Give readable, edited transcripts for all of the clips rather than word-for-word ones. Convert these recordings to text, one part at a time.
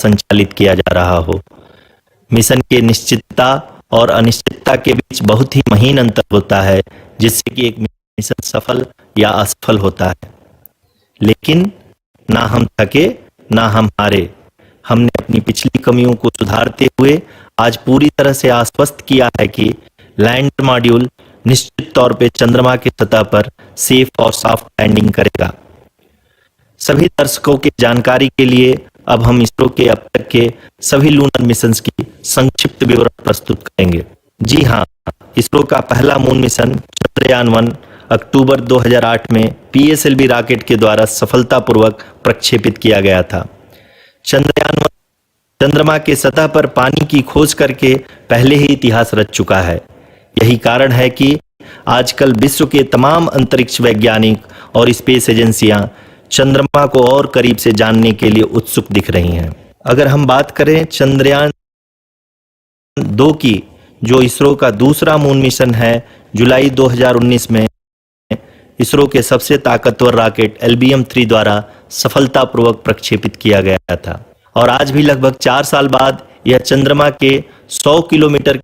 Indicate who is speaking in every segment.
Speaker 1: संचालित किया जा रहा हो। मिशन के निश्चितता और अनिश्चितता के बीच बहुत ही महीन अंतर होता है, जिससे कि एक मिशन सफल या असफल होता है। लेकिन ना हम थके ना हम हारे। हमने अपनी पिछली कमियों को सुधारते हुए आज पूरी तरह से आश्वस्त किया है कि लैंडर मॉड्यूल निश्चित तौर पे चंद्रमा की सतह पर सेफ और सॉफ्ट लैंडिंग करेगा। सभी दर्शकों की जानकारी के लिए अब हम इसरो के अब तक के सभी लूनर मिशंस की संक्षिप्त विवरण प्रस्तुत करेंगे। जी हाँ, इसरो का पहला मून मिशन चंद्रयान-1 अक्टूबर 2008 में पीएसएलवी रॉकेट के द्वारा सफलतापूर्वक प्रक्षेपित किया गया था। चंद्रयान-1 चंद्रमा के सतह पर पानी की खोज करके पहले ही इतिहास रच चुका है। यही कारण है कि आजकल विश्व के तमाम अंतरिक्ष वैज्ञानिक और स्पेस एजेंसियां चंद्रमा को और करीब से जानने के लिए उत्सुक दिख रही हैं। अगर हम बात करें चंद्रयान 2 की, जो इसरो का दूसरा मून मिशन है, जुलाई 2019 में इसरो के सबसे ताकतवर रॉकेट LBM-3 द्वारा सफलतापूर्वक प्रक्षेपित किया गया था और आज भी लगभग 4 साल बाद यह चंद्रमा के 100 किलोमीटर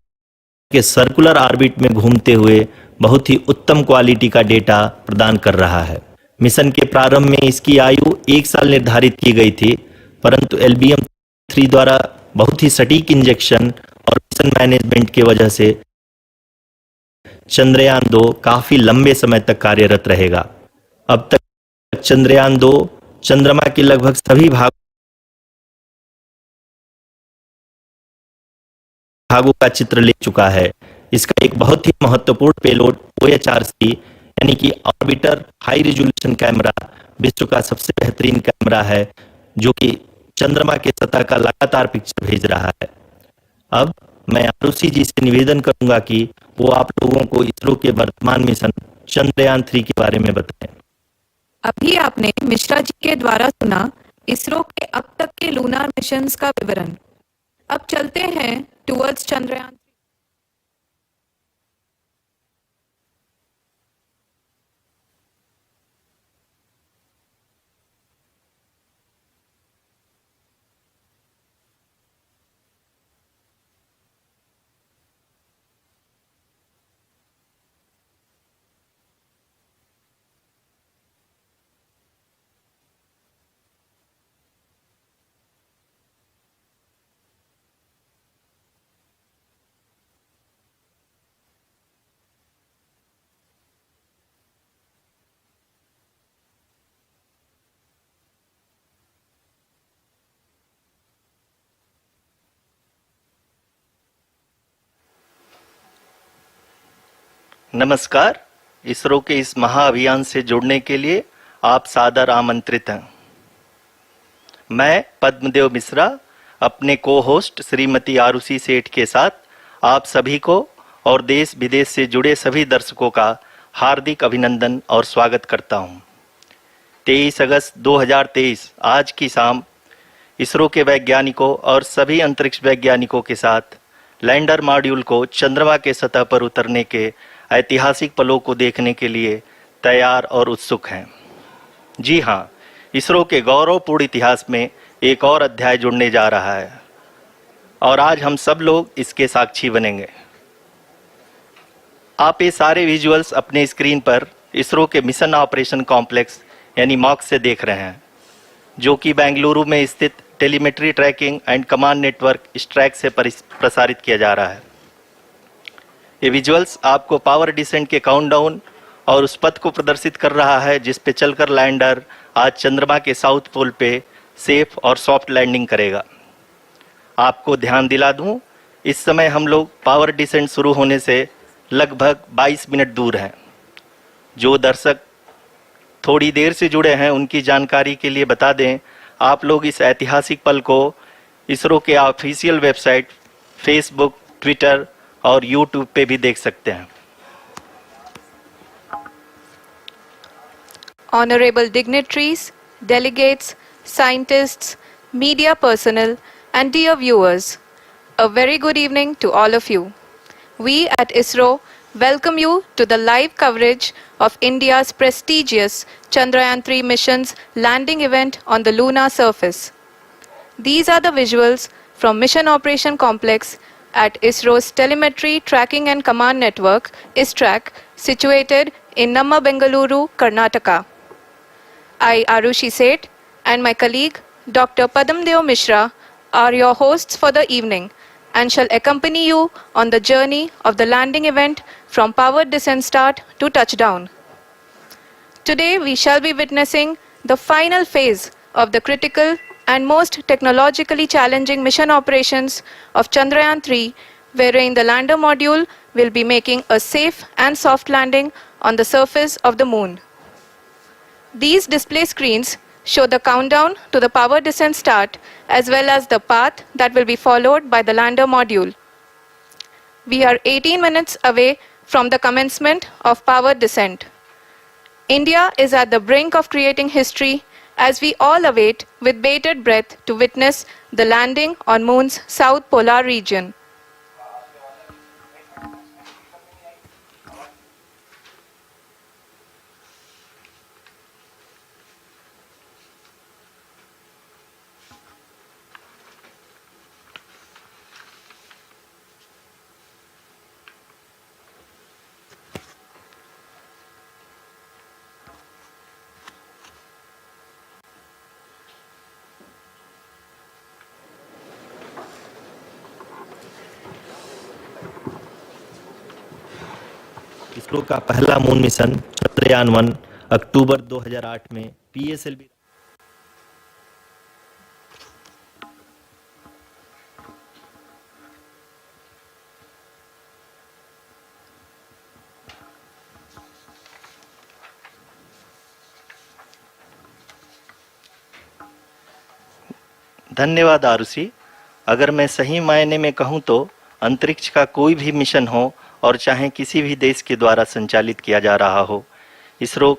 Speaker 1: के सर्कुलर ऑर्बिट में घूमते हुए बहुत ही उत्तम क्वालिटी का डेटा प्रदान कर रहा है। मिशन के प्रारंभ में इसकी आयु 1 साल निर्धारित की गई थी, परंतु LBM-3 द्वारा बहुत ही सटीक इंजेक्शन और मिशन मैनेजमेंट की वजह से चंद्रयान 2 काफी लंबे समय तक कार्यरत रहेगा। अब तक चंद्रयान 2 चंद्रमा के लगभग सभी भागों का चित्र ले चुका है। इसका एक बहुत ही महत्वपूर्ण पेलोड OHRC यानी कि ऑर्बिटर हाई रिजोल्यूशन कैमरा विश्व का सबसे बेहतरीन कैमरा है, जो कि चंद्रमा के सतह का लगातार पिक्चर भेज रहा है। अब मैं आरुषि जी से निवेदन करूंगा कि वो आप लोगों को इसरो के वर्तमान मिशन चंद्रयान-3 के बारे में बताएं।
Speaker 2: अभी आपने मिश्रा जी के द्वारा सुना इसरो के अब तक के लूनार मिशंस का विवरण। अब चलते हैं टुवर्ड्स चंद्रयान।
Speaker 1: नमस्कार। इसरो के इस महाअभियान से जुड़ने के लिए आप सादर आमंत्रित हैं। मैं पद्मदेव मिश्रा अपने को होस्ट श्रीमती आरुषि सेठ के साथ आप सभी को और देश विदेश से जुड़े सभी दर्शकों का हार्दिक अभिनंदन और स्वागत करता हूं। 23 अगस्त 2023 आज की शाम इसरो के वैज्ञानिकों और सभी अंतरिक्ष वैज्ञानिकों के साथ लैंडर मॉड्यूल को चंद्रमा के सतह पर उतरने के ऐतिहासिक पलों को देखने के लिए तैयार और उत्सुक हैं। जी हाँ, इसरो के गौरवपूर्ण इतिहास में एक और अध्याय जुड़ने जा रहा है और आज हम सब लोग इसके साक्षी बनेंगे। आप ये सारे विजुअल्स अपने स्क्रीन पर इसरो के मिशन ऑपरेशन कॉम्प्लेक्स यानी मॉक्स से देख रहे हैं, जो कि बेंगलुरु में स्थित telemetry tracking and command network ISTRAC से प्रसारित किया जा रहा है। ये विजुअल्स आपको पावर डिसेंट के काउंटडाउन और उस पथ को प्रदर्शित कर रहा है जिस पे चलकर लैंडर आज चंद्रमा के साउथ पोल पे सेफ और सॉफ्ट लैंडिंग करेगा। आपको ध्यान दिला दूं, इस समय हम लोग पावर डिसेंट शुरू होने से लगभग 22 मिनट दूर हैं। जो दर्शक थोड़ी देर से जुड़े हैं उनकी जानकारी के लिए बता दें, आप लोग इस ऐतिहासिक पल को इसरो के ऑफिशियल वेबसाइट, फेसबुक, ट्विटर और यूट्यूब पे भी देख सकते हैं।
Speaker 2: Honorable dignitaries, delegates, scientists, media personnel, and dear viewers, a very good evening to all of you. We at ISRO welcome you to the live coverage of India's prestigious Chandrayaan-3 mission's landing event on the lunar surface. These are the visuals from Mission Operation Complex at ISRO's Telemetry Tracking and Command Network, ISTRAC, situated in Namma, Bengaluru, Karnataka. I, Arushi Seth, and my colleague, Dr. Padamdeo Mishra, are your hosts for the evening and shall accompany you on the journey of the landing event from powered descent start to touchdown. Today, we shall be witnessing the final phase of the critical and most technologically challenging mission operations of Chandrayaan-3, wherein the lander module will be making a safe and soft landing on the surface of the moon. These display screens show the countdown to the power descent start as well as the path that will be followed by the lander module. We are 18 minutes away from the commencement of power descent. India is at the brink of creating history as we all await with bated breath to witness the landing on Moon's south polar region.
Speaker 1: ISRO का पहला moon mission Chandrayaan one अक्टूबर 2008 में PSLV धन्यवाद आरुषि। अगर मैं सही मायने में कहूं तो अंतरिक्ष का कोई भी मिशन हो और चाहे किसी भी देश के द्वारा संचालित किया जा रहा हो, इसरो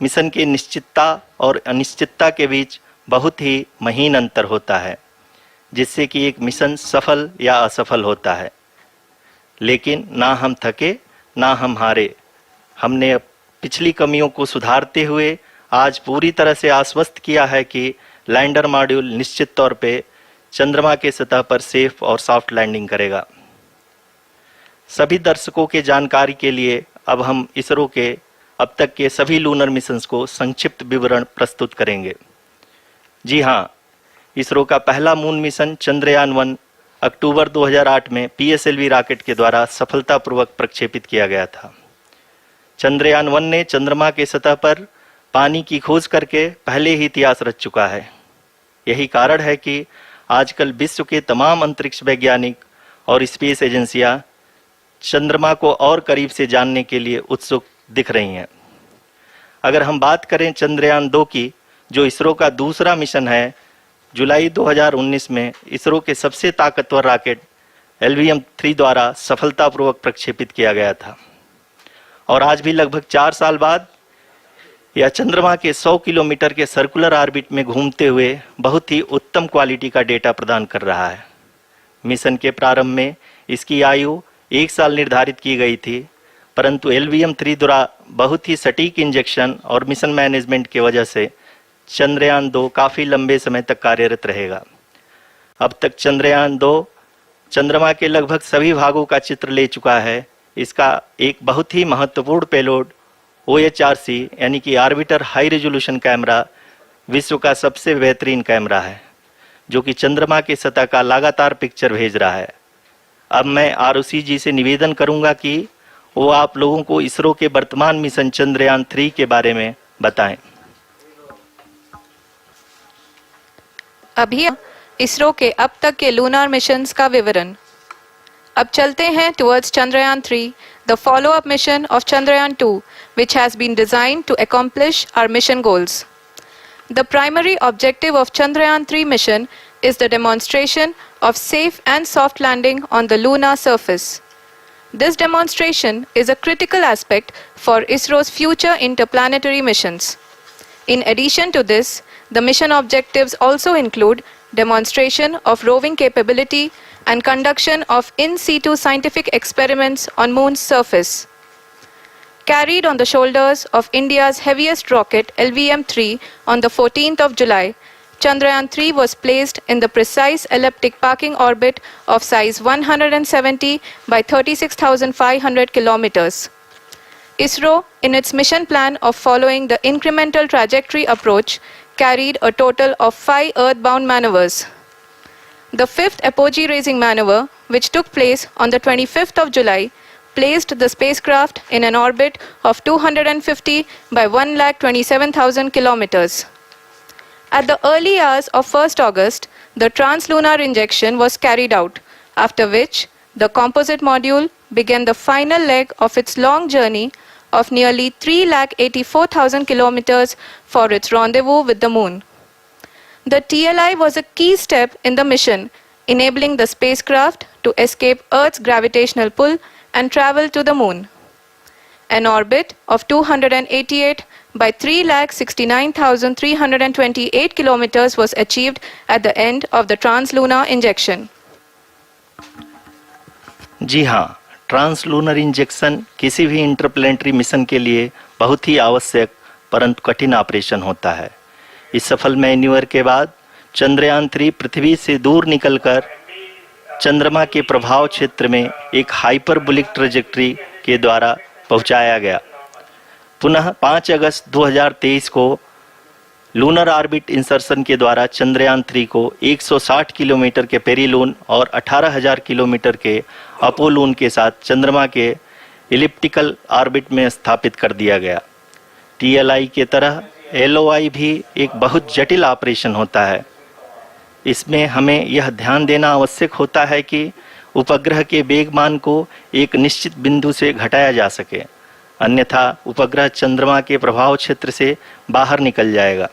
Speaker 1: मिशन की निश्चितता और अनिश्चितता के बीच बहुत ही महीन अंतर होता है, जिससे कि एक मिशन सफल या असफल होता है। लेकिन ना हम थके ना हम हारे। हमने पिछली कमियों को सुधारते हुए आज पूरी तरह से आश्वस्त किया है कि लैंडर मॉड्यूल निश्चित तौर पे चंद्रमा के सतह पर सेफ और सॉफ्ट लैंडिंग करेगा। सभी दर्शकों के जानकारी के लिए अब हम इसरो के अब तक के सभी लूनर मिशंस को संक्षिप्त विवरण प्रस्तुत करेंगे। जी हाँ, इसरो का पहला मून मिशन चंद्रयान-1 अक्टूबर 2008 में पीएसएलवी रॉकेट के द्वारा सफलतापूर्वक प्रक्षेपित किया गया था। चंद्रयान-1 ने चंद्रमा के सतह पर पानी की खोज करके पहले ही इतिहास रच चुका है। यही कारण है कि आजकल विश्व के तमाम अंतरिक्ष वैज्ञानिक और स्पेस एजेंसियां चंद्रमा को और करीब से जानने के लिए उत्सुक दिख रही हैं। अगर हम बात करें चंद्रयान-2 की, जो इसरो का दूसरा मिशन है, जुलाई 2019 में इसरो के सबसे ताकतवर रॉकेट LVM-3 द्वारा सफलतापूर्वक प्रक्षेपित किया गया था और आज भी लगभग 4 साल बाद यह चंद्रमा के 100 किलोमीटर के सर्कुलर ऑर्बिट में घूमते हुए बहुत ही उत्तम क्वालिटी का डेटा प्रदान कर रहा है। मिशन के प्रारंभ में इसकी आयु 1 साल निर्धारित की गई थी, परंतु LVM-3 द्वारा बहुत ही सटीक इंजेक्शन और मिशन मैनेजमेंट की वजह से चंद्रयान-2 काफ़ी लंबे समय तक कार्यरत रहेगा। अब तक चंद्रयान-2 चंद्रमा के लगभग सभी भागों का चित्र ले चुका है। इसका एक बहुत ही महत्वपूर्ण पेलोड OHRC यानी कि ऑर्बिटर हाई रेजोल्यूशन कैमरा विश्व का सबसे बेहतरीन कैमरा है, जो कि चंद्रमा के सतह का लगातार पिक्चर भेज रहा है। अब मैं आरुषि जी से निवेदन करूंगा कि वो आप लोगों को इसरो के वर्तमान मिशन चंद्रयान-3 के बारे में बताएं।
Speaker 2: अभी इसरो के अब तक के लूनर मिशंस का विवरण। अब चलते हैं towards Chandrayaan-3, the follow-up mission of Chandrayaan-2, which has been designed to accomplish our mission goals. The primary objective of Chandrayaan-3 mission is the demonstration of safe and soft landing on the lunar surface. This demonstration is a critical aspect for ISRO's future interplanetary missions. In addition to this, the mission objectives also include demonstration of roving capability and conduction of in situ scientific experiments on Moon's surface. Carried on the shoulders of India's heaviest rocket LVM-3 on the 14th of July, Chandrayaan-3 was placed in the precise elliptic parking orbit of size 170 by 36,500 kilometers. ISRO, in its mission plan of following the incremental trajectory approach, carried a total of 5 earthbound maneuvers. The fifth apogee-raising maneuver, which took place on the 25th of July, placed the spacecraft in an orbit of 250 by 1,27,000 kilometers. At the early hours of 1st August, the translunar injection was carried out, after which the composite module began the final leg of its long journey of nearly 3,84,000 kilometers for its rendezvous with the Moon. The TLI was a key step in the mission, enabling the spacecraft to escape Earth's gravitational pull and travel to the Moon. An orbit of 288 by 3,69,328 kilometers was achieved at the end of the translunar injection.
Speaker 1: जी हाँ, translunar injection किसी भी interplanetary mission के लिए बहुत ही आवश्यक परंतु कठिन operation होता है। इस सफल मैन्यूवर के बाद चंद्रयान-3 पृथ्वी से दूर निकलकर चंद्रमा के प्रभाव क्षेत्र में एक हाइपरबोलिक ट्रैजेक्टरी के द्वारा पहुंचाया गया। पुनः 5 अगस्त 2023 को लूनर ऑर्बिट इंसर्शन के द्वारा चंद्रयान-3 को 160 किलोमीटर के पेरीलून और 18,000 किलोमीटर के अपोलून के साथ चंद्रमा के इलिप्टिकल ऑर्बिट में स्थापित कर दिया गया। TLI के तरह LOI भी एक बहुत जटिल ऑपरेशन होता है। इसमें हमें यह ध्यान देना आवश्यक होता है कि उपग्रह के वेगमान को एक निश्चित बिंदु से घटाया जा सके, अन्यथा उपग्रह चंद्रमा के प्रभाव क्षेत्र से बाहर निकल जाएगा।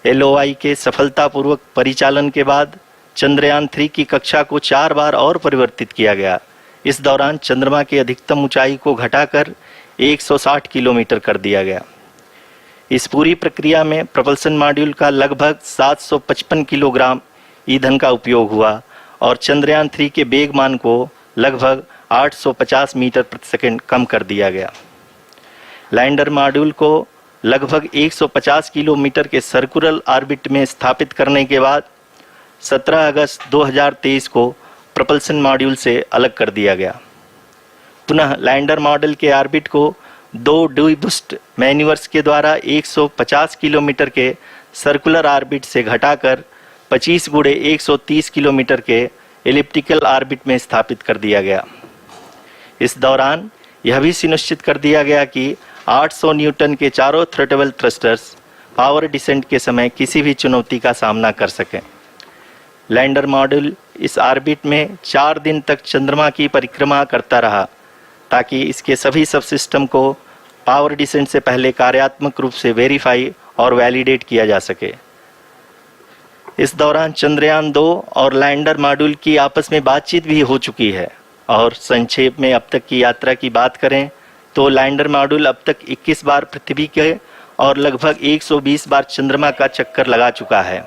Speaker 1: LOI के सफलतापूर्वक परिचालन के बाद चंद्रयान-3 की कक्षा को 4 बार और परिवर्तित किया गया। इस दौरान चंद्रमा की अधिकतम ऊंचाई को घटाकर 160 किलोमीटर कर दिया गया। इस पूरी प्रक्रिया में प्रपल्सन मॉड्यूल का लगभग 755 किलोग्राम ईंधन का उपयोग हुआ और चंद्रयान-3 के वेगमान को लगभग 850 मीटर प्रति सेकंड कम कर दिया गया। लैंडर मॉड्यूल को लगभग 150 किलोमीटर के सर्कुलर ऑर्बिट में स्थापित करने के बाद 17 अगस्त 2023 को प्रपल्सन मॉड्यूल से अलग कर दिया गया। पुनः लैंडर मॉडल के ऑर्बिट को 2 डीबूस्ट मैन्यूवर्स के द्वारा 150 किलोमीटर के सर्कुलर ऑर्बिट से घटाकर 25 गुणे 130 किलोमीटर के एलिप्टिकल ऑर्बिट में स्थापित कर दिया गया। इस दौरान यह भी सुनिश्चित कर दिया गया कि 800 न्यूटन के चारों थ्रोटल थ्रस्टर्स पावर डिसेंट के समय किसी भी चुनौती का सामना कर सकें। लैंडर मॉड्यूल इस ऑर्बिट में 4 दिन तक चंद्रमा की परिक्रमा करता रहा ताकि इसके सभी सब सिस्टम को पावर डिसेंट से पहले कार्यात्मक रूप से वेरीफाई और वैलिडेट किया जा सके। इस दौरान चंद्रयान-2 और लैंडर मॉड्यूल की आपस में बातचीत भी हो चुकी है। और संक्षेप में अब तक की यात्रा की बात करें तो लैंडर मॉड्यूल अब तक 21 बार पृथ्वी के और लगभग 120 बार चंद्रमा का चक्कर लगा चुका है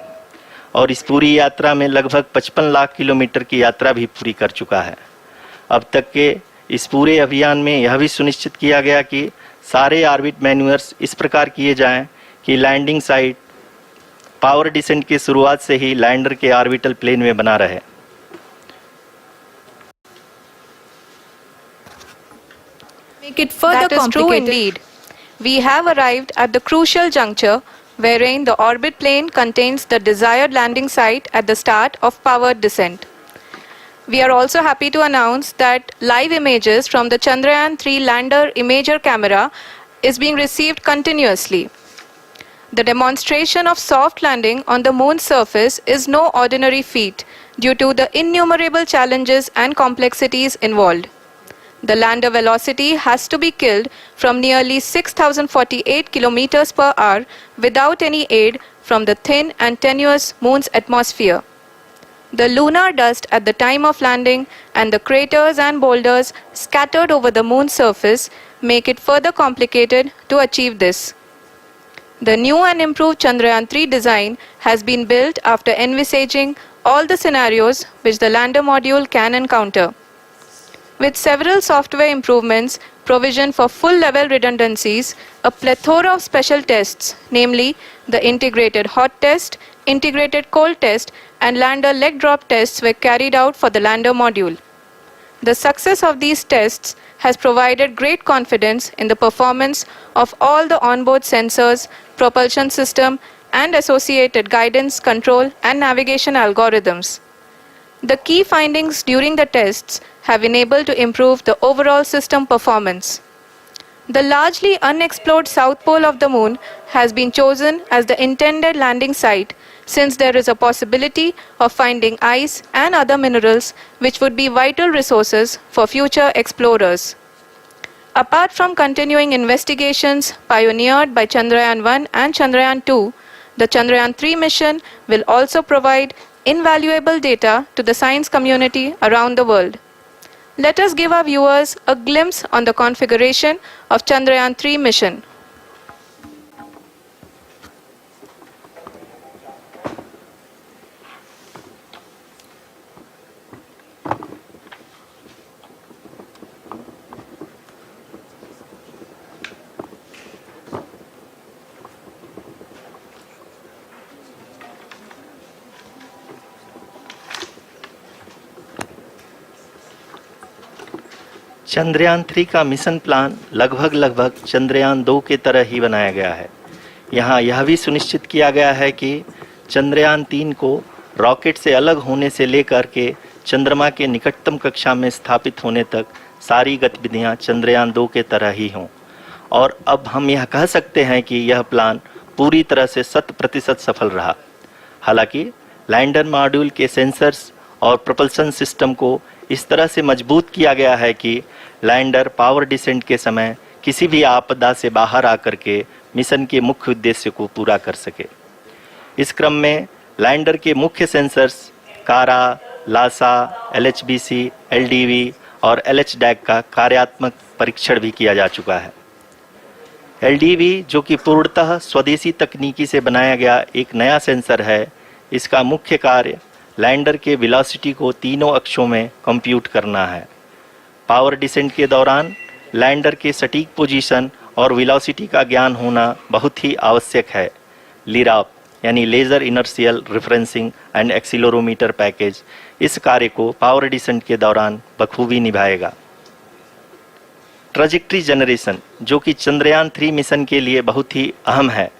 Speaker 1: और इस पूरी यात्रा में लगभग 55 लाख किलोमीटर की यात्रा भी पूरी कर चुका है। अब तक के इस पूरे अभियान में यह भी सुनिश्चित किया गया कि सारे ऑर्बिट मैन्यूवर्स इस प्रकार किए जाएं कि लैंडिंग साइट पावर डिसेंट की शुरुआत से ही लैंडर के ऑर्बिटल प्लेन में बना रहे।
Speaker 2: Make it further that is true indeed. We have arrived at the crucial juncture wherein the orbit plane contains the desired landing site at the start of powered descent. We are also happy to announce that live images from the Chandrayaan-3 lander imager camera is being received continuously. The demonstration of soft landing on the moon's surface is no ordinary feat due to the innumerable challenges and complexities involved. The lander velocity has to be killed from nearly 6,048 kilometers per hour without any aid from the thin and tenuous moon's atmosphere. The lunar dust at the time of landing and the craters and boulders scattered over the moon's surface make it further complicated to achieve this. The new and improved Chandrayaan-3 design has been built after envisaging all the scenarios which the lander module can encounter. With several software improvements, provision for full-level redundancies, a plethora of special tests, namely the integrated hot test, integrated cold test, and lander leg drop tests were carried out for the lander module. The success of these tests has provided great confidence in the performance of all the onboard sensors, propulsion system, and associated guidance, control, and navigation algorithms. The key findings during the tests have enabled to improve the overall system performance. The largely unexplored south pole of the moon has been chosen as the intended landing site since there is a possibility of finding ice and other minerals which would be vital resources for future explorers. Apart from continuing investigations pioneered by Chandrayaan-1 and Chandrayaan-2, the Chandrayaan-3 mission will also provide invaluable data to the science community around the world. Let us give our viewers a glimpse on the configuration of Chandrayaan-3 mission.
Speaker 1: Chandrayaan 3 का mission plan लगभग चंद्रयान 2 के तरह ही बनाया गया है। यहाँ यह भी सुनिश्चित किया गया है कि चंद्रयान 3 को रॉकेट से अलग होने से लेकर के चंद्रमा के निकटतम कक्षा में स्थापित होने तक सारी गतिविधियाँ चंद्रयान 2 के तरह ही हों। और अब हम यह कह सकते हैं कि यह प्लान पूरी तरह से 100% सफल रहा। हालांकि लैंडर मॉड्यूल के सेंसर्स और प्रोपल्शन सिस्टम को इस तरह से मजबूत किया गया है कि लैंडर पावर डिसेंट के समय किसी भी आपदा से बाहर आकर के मिशन के मुख्य उद्देश्य को पूरा कर सके। इस क्रम में लैंडर के मुख्य सेंसर्स कारा, लासा, LHBC, LDV और LHDAC का कार्यात्मक परीक्षण भी किया जा चुका है। LDV जो कि पूर्णतः स्वदेशी तकनीकी से बनाया गया एक नया सेंसर है, इसका मुख्य कार्य लैंडर के वेलोसिटी को तीनों अक्षों में कंप्यूट करना है। पावर डिसेंट के दौरान लैंडर के सटीक पोजीशन और वेलोसिटी का ज्ञान होना बहुत ही आवश्यक है। लिराप यानी laser inertial referencing and accelerometer package इस कार्य को पावर डिसेंट के दौरान बखूबी निभाएगा। ट्रैजेक्टरी जनरेशन जो कि चंद्रयान 3 मिशन के लिए बहुत ही अहम है,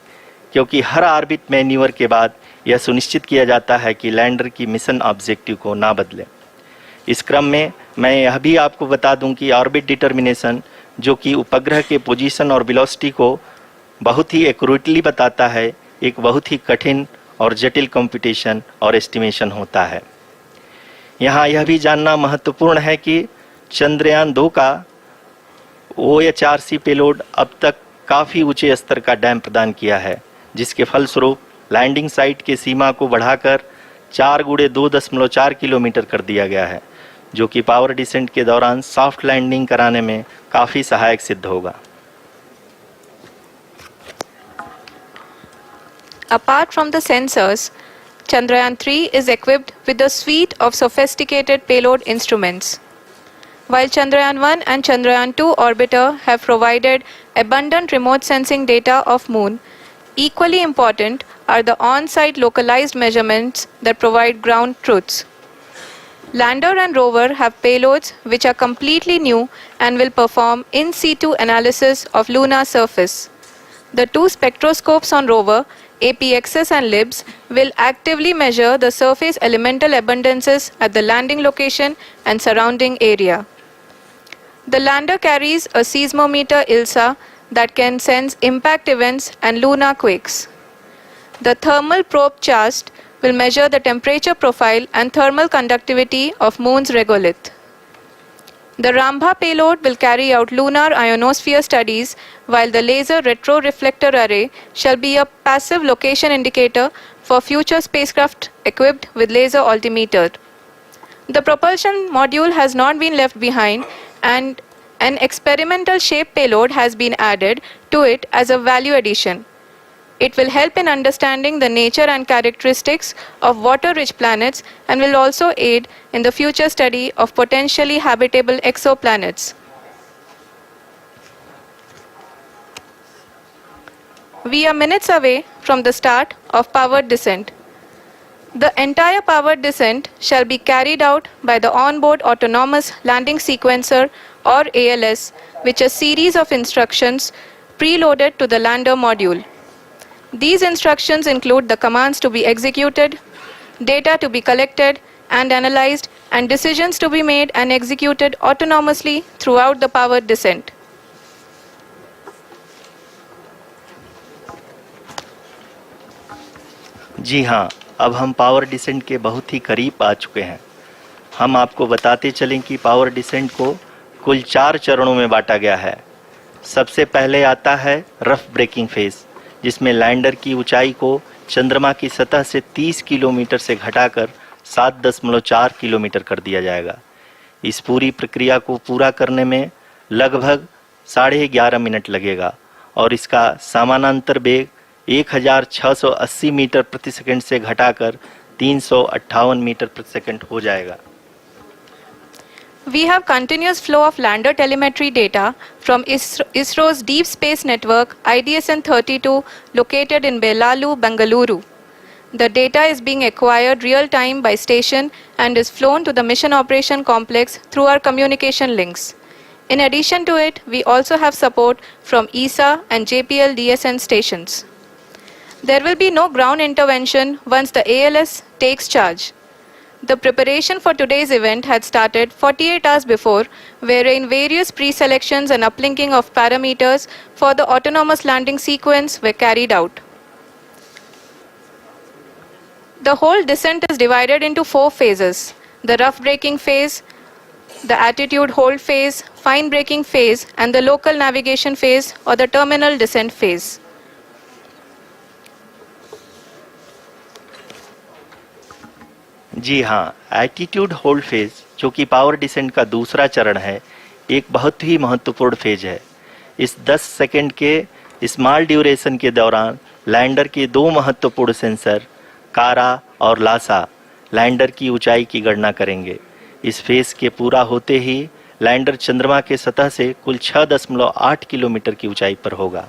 Speaker 1: क्योंकि हर ऑर्बिट मैन्यूवर के बाद यह सुनिश्चित किया जाता है कि लैंडर की मिशन ऑब्जेक्टिव को ना बदले। इस क्रम में मैं यह भी आपको बता दूं कि ऑर्बिट डिटर्मिनेशन जो कि उपग्रह के पोजीशन और वेलोसिटी को बहुत ही एक्यूरेटली बताता है, एक बहुत ही कठिन और जटिल कंप्यूटेशन और एस्टिमेशन होता है। यहाँ यह भी जानना महत्वपूर्ण है कि चंद्रयान 2 का OHRC पेलोड अब तक काफ़ी ऊंचे स्तर का डैम प्रदान किया है, जिसके फलस्वरूप लैंडिंग साइट के सीमा को बढ़ाकर 4x2.4 किलोमीटर कर दिया गया है, जो कि पावर डिसेंट के दौरान सॉफ्ट लैंडिंग कराने में काफ़ी सहायक सिद्ध होगा।
Speaker 2: Apart from the sensors, Chandrayaan-3 is equipped with a suite of sophisticated payload instruments. While Chandrayaan-1 and Chandrayaan-2 orbiter have provided abundant remote sensing data of Moon, equally important are the on-site localized measurements that provide ground truths. Lander and rover have payloads which are completely new and will perform in situ analysis of lunar surface. The two spectroscopes on rover, APXS and LIBS, will actively measure the surface elemental abundances at the landing location and surrounding area. The lander carries a seismometer ILSA that can sense impact events and lunar quakes. The thermal probe CHAST will measure the temperature profile and thermal conductivity of Moon's regolith. The Rambha payload will carry out lunar ionosphere studies, while the laser retroreflector array shall be a passive location indicator for future spacecraft equipped with laser altimeter. The propulsion module has not been left behind, and an experimental shape payload has been added to it as a value addition. It will help in understanding the nature and characteristics of water-rich planets and will also aid in the future study of potentially habitable exoplanets. We are minutes away from the start of powered descent. The entire powered descent shall be carried out by the onboard autonomous landing sequencer or ALS, which is a series of instructions preloaded to the lander module. These instructions include the commands to be executed, data to be collected and analyzed, and decisions to be made and executed autonomously throughout the powered descent.
Speaker 1: जी हाँ, अब हम power descent के बहुत ही करीब आ चुके हैं। हम आपको बताते चलें कि पावर डिसेंट को कुल 4 चरणों में बांटा गया है। सबसे पहले आता है रफ ब्रेकिंग फेज, जिसमें लैंडर की ऊंचाई को चंद्रमा की सतह से 30 किलोमीटर से घटाकर 7.4 किलोमीटर कर दिया जाएगा। इस पूरी प्रक्रिया को पूरा करने में लगभग 11.5 मिनट लगेगा और इसका समानांतर वेग 1680 मीटर प्रति सेकंड से घटाकर 358 मीटर प्रति सेकंड हो जाएगा।
Speaker 2: We have continuous flow of lander telemetry data from ISRO's Deep Space Network IDSN-32 located in Belalu, Bengaluru. The data is being acquired real time by station and is flown to the Mission Operation Complex through our communication links. In addition to it, we also have support from ESA and JPL DSN stations. There will be no ground intervention once the ALS takes charge. The preparation for today's event had started 48 hours before, wherein various pre-selections and uplinking of parameters for the autonomous landing sequence were carried out. The whole descent is divided into 4 phases: the rough braking phase, the attitude hold phase, fine braking phase, and the local navigation phase or the terminal descent phase.
Speaker 1: जी हाँ, attitude hold phase, जो कि power descent का दूसरा चरण है, एक बहुत ही महत्वपूर्ण फेज है। इस 10 सेकंड के स्मॉल ड्यूरेशन के दौरान लैंडर के 2 महत्वपूर्ण सेंसर कारा और लासा लैंडर की ऊंचाई की गणना करेंगे। इस फेज के पूरा होते ही लैंडर चंद्रमा के सतह से कुल 6.8 किलोमीटर की ऊंचाई पर होगा।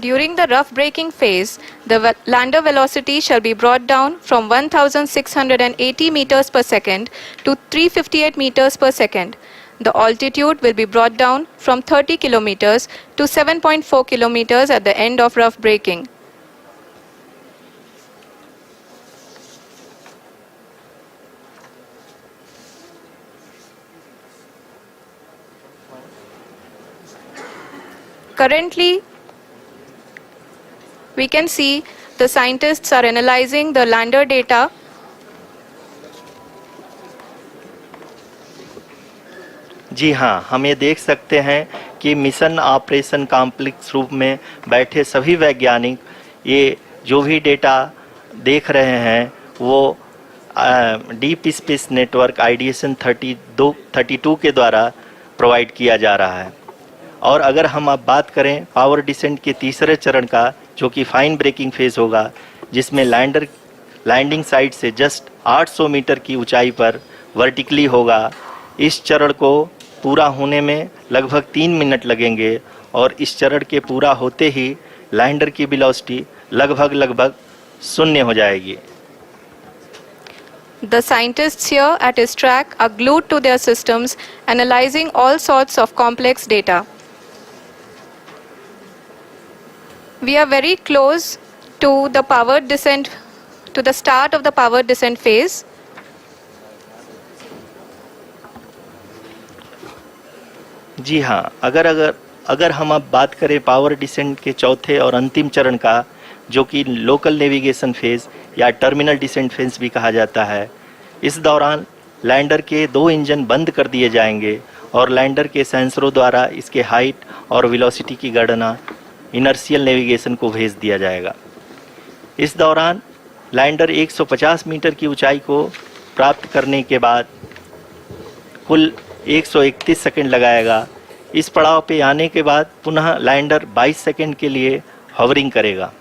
Speaker 2: During the rough braking phase, the lander velocity shall be brought down from 1680 meters per second to 358 meters per second. The altitude will be brought down from 30 kilometers to 7.4 kilometers at the end of rough braking. Currently, we can see the scientists are analyzing the lander data.
Speaker 1: जी हाँ, हम ये देख सकते हैं कि mission operation complex रूप में बैठे सभी वैज्ञानिक ये जो भी डेटा देख रहे हैं वो डीप स्पेस नेटवर्क IDSN 32 के द्वारा प्रोवाइड किया जा रहा है। और अगर हम अब बात करें पावर डिसेंट के तीसरे चरण का, जो कि फाइन ब्रेकिंग फेज होगा, जिसमें लैंडर लैंडिंग साइट से जस्ट 800 मीटर की ऊंचाई पर वर्टिकली होगा। इस चरण को पूरा होने में लगभग 3 मिनट लगेंगे और इस चरण के पूरा होते ही लैंडर की वेलोसिटी लगभग 0 हो जाएगी।
Speaker 2: The scientists here at ISTRAC are glued to their systems, analyzing all sorts of complex data. We are very close to the powered descent, to the start of the powered descent phase.
Speaker 1: जी हाँ, अगर हम अब बात करें power descent के चौथे और अंतिम चरण का, जो कि लोकल नेविगेशन फेज या टर्मिनल डिसेंट फेज भी कहा जाता है, इस दौरान लैंडर के 2 इंजन बंद कर दिए जाएंगे और लैंडर के सेंसरों द्वारा इसके हाइट और वेलोसिटी की गणना इनर्शियल नेविगेशन को भेज दिया जाएगा। इस दौरान लैंडर 150 मीटर की ऊंचाई को प्राप्त करने के बाद कुल 131 सेकंड लगाएगा। इस पड़ाव पे आने के बाद पुनः लैंडर 22 सेकंड के लिए हवरिंग करेगा।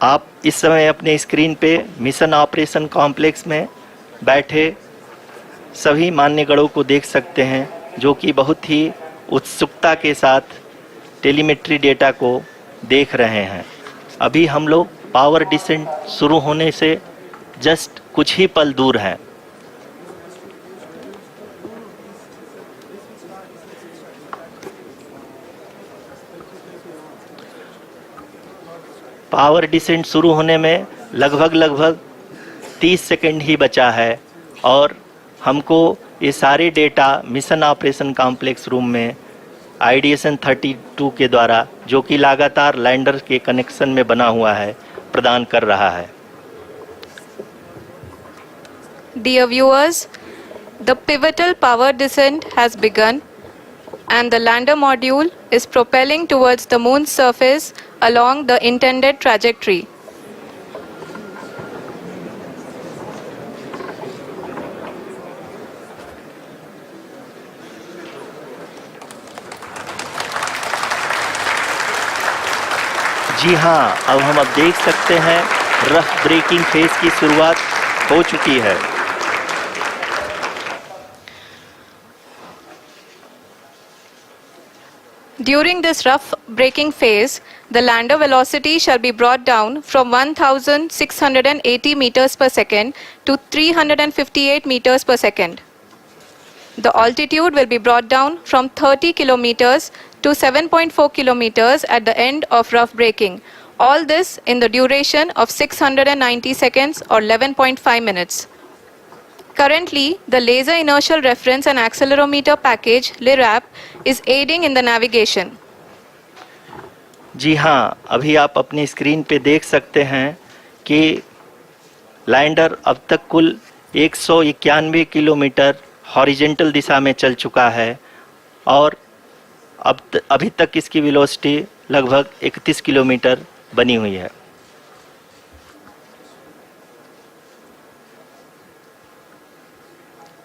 Speaker 1: आप इस समय अपने स्क्रीन पे मिशन ऑपरेशन कॉम्प्लेक्स में बैठे सभी मान्यगणों को देख सकते हैं, जो कि बहुत ही उत्सुकता के साथ टेलीमेट्री डेटा को देख रहे हैं। अभी हम लोग पावर डिसेंट शुरू होने से जस्ट कुछ ही पल दूर हैं। पावर डिसेंट शुरू होने में लगभग 30 सेकंड ही बचा है और हमको ये सारे data mission operation complex room में आईडीएसएन 32 के द्वारा, जो कि लगातार लैंडर के कनेक्शन में बना हुआ है, प्रदान कर रहा है।
Speaker 2: Dear viewers, the pivotal power descent has begun and the lander module is propelling towards the moon's surface along the intended trajectory.
Speaker 1: जी हाँ, अब देख सकते हैं रफ ब्रेकिंग फेज की शुरुआत हो चुकी है।
Speaker 2: During this rough braking phase, the lander velocity shall be brought down from 1680 meters per second to 358 meters per second. The altitude will be brought down from 30 kilometers to 7.4 kilometers at the end of rough braking. All this in the duration of 690 seconds or 11.5 minutes. Currently, the Laser Inertial Reference and Accelerometer package (LIRAP) is aiding in the navigation.
Speaker 1: जी हाँ, अभी आप अपनी screen पे देख सकते हैं कि lander अब तक कुल 191 किलोमीटर हॉरिजेंटल दिशा में चल चुका है और अभी तक इसकी वेलोसिटी लगभग 31 किलोमीटर बनी हुई है।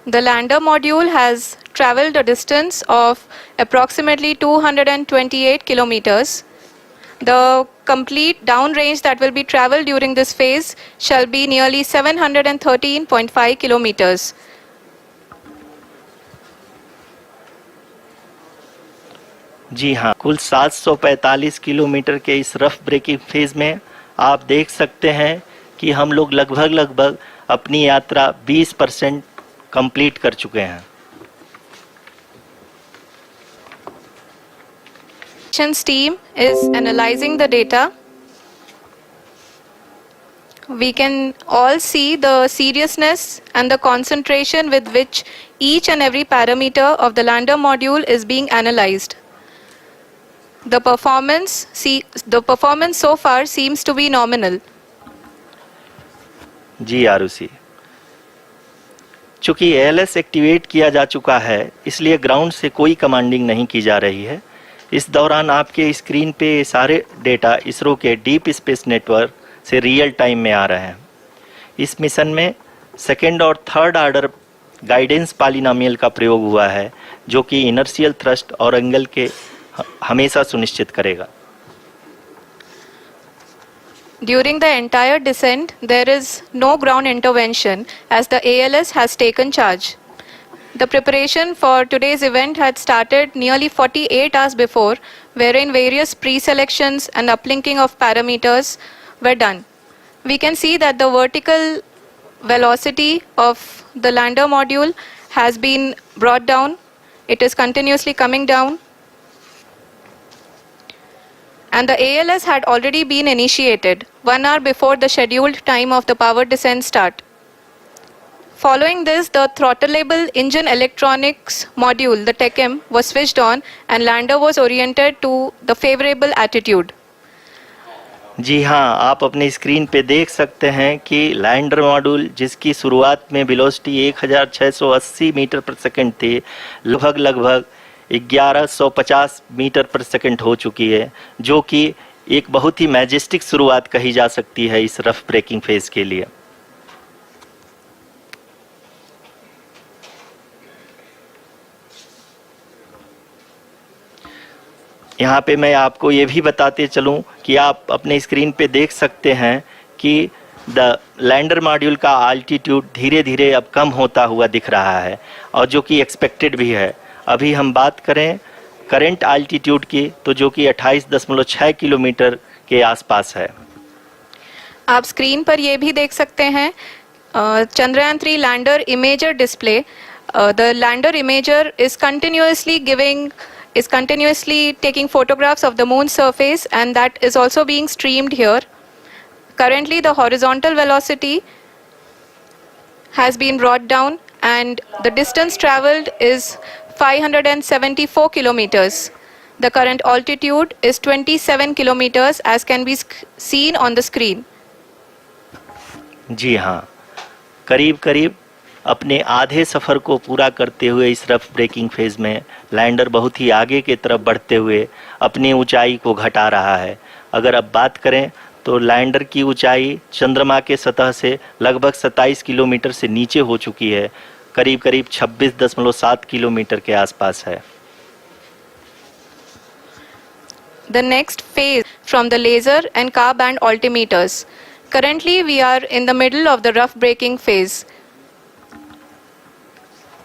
Speaker 2: The lander module has traveled a distance of approximately 228 kilometers. The complete downrange that will be traveled during this phase shall be nearly 713.5 kilometers.
Speaker 1: जी हाँ, कुल 745 किलोमीटर के इस रफ ब्रेकिंग फेज में आप देख सकते हैं कि हम लोग लगभग अपनी यात्रा 20% कंप्लीट कर चुके हैं।
Speaker 2: Team is analyzing the data. We can all see the seriousness and the concentration with which each and every parameter of the lander module is being analyzed. The performance so far seems to be nominal.
Speaker 1: जी आरुषि, चूंकि ALS activate किया जा चुका है, इसलिए ground से कोई commanding नहीं की जा रही है। इस दौरान आपके स्क्रीन पे सारे डेटा इसरो के डीप स्पेस नेटवर्क से रियल टाइम में आ रहे हैं। इस मिशन में सेकेंड और थर्ड ऑर्डर गाइडेंस पॉलिनोमियल का प्रयोग हुआ है, जो कि इनर्शियल थ्रस्ट और एंगल के हमेशा सुनिश्चित करेगा।
Speaker 2: During the entire descent, there is no ground intervention as the ALS has taken charge. The preparation for today's event had started nearly 48 hours before, wherein various pre-selections and uplinking of parameters were done. We can see that the vertical velocity of the lander module has been brought down. It is continuously coming down. And the ALS had already been initiated 1 hour before the scheduled time of the power descent start. Following this, the throttleable engine electronics module, the TECM, was switched on and lander was oriented to the favorable attitude.
Speaker 1: जी हाँ, आप अपनी screen पे देख सकते हैं कि lander module, जिसकी शुरुआत में वेलोसिटी 1680 मीटर पर सेकंड थी, लगभग 1150 मीटर पर सेकंड हो चुकी है, जो कि एक बहुत ही मैजेस्टिक शुरुआत कही जा सकती है इस रफ ब्रेकिंग फेज के लिए। यहाँ पे मैं आपको ये भी बताते चलूँ कि आप अपने स्क्रीन पे देख सकते हैं कि द लैंडर मॉड्यूल का आल्टीट्यूड धीरे धीरे अब कम होता हुआ दिख रहा है, और जो कि एक्सपेक्टेड भी है। अभी हम बात करें करंट आल्टीट्यूड की, तो जो कि 28.6 किलोमीटर के आसपास है।
Speaker 2: आप स्क्रीन पर ये भी देख सकते हैं Chandrayaan 3 lander imager display. The lander imager is continuously taking photographs of the moon's surface, and that is also being streamed here. Currently the horizontal velocity has been brought down and the distance traveled is 574 kilometers. The current altitude is 27 kilometers as can be seen on the screen.
Speaker 1: जी हाँ, करीब करीब अपने आधे सफ़र को पूरा करते हुए इस रफ ब्रेकिंग फेज़ में लैंडर बहुत ही आगे की तरफ बढ़ते हुए अपनी ऊंचाई को घटा रहा है। अगर अब बात करें तो लैंडर की ऊंचाई चंद्रमा के सतह से लगभग 27 किलोमीटर से नीचे हो चुकी है, करीब करीब 26.7 किलोमीटर के आसपास है।
Speaker 2: The next phase from the laser and Ka-band altimeters. Currently we are in the middle of the rough braking phase.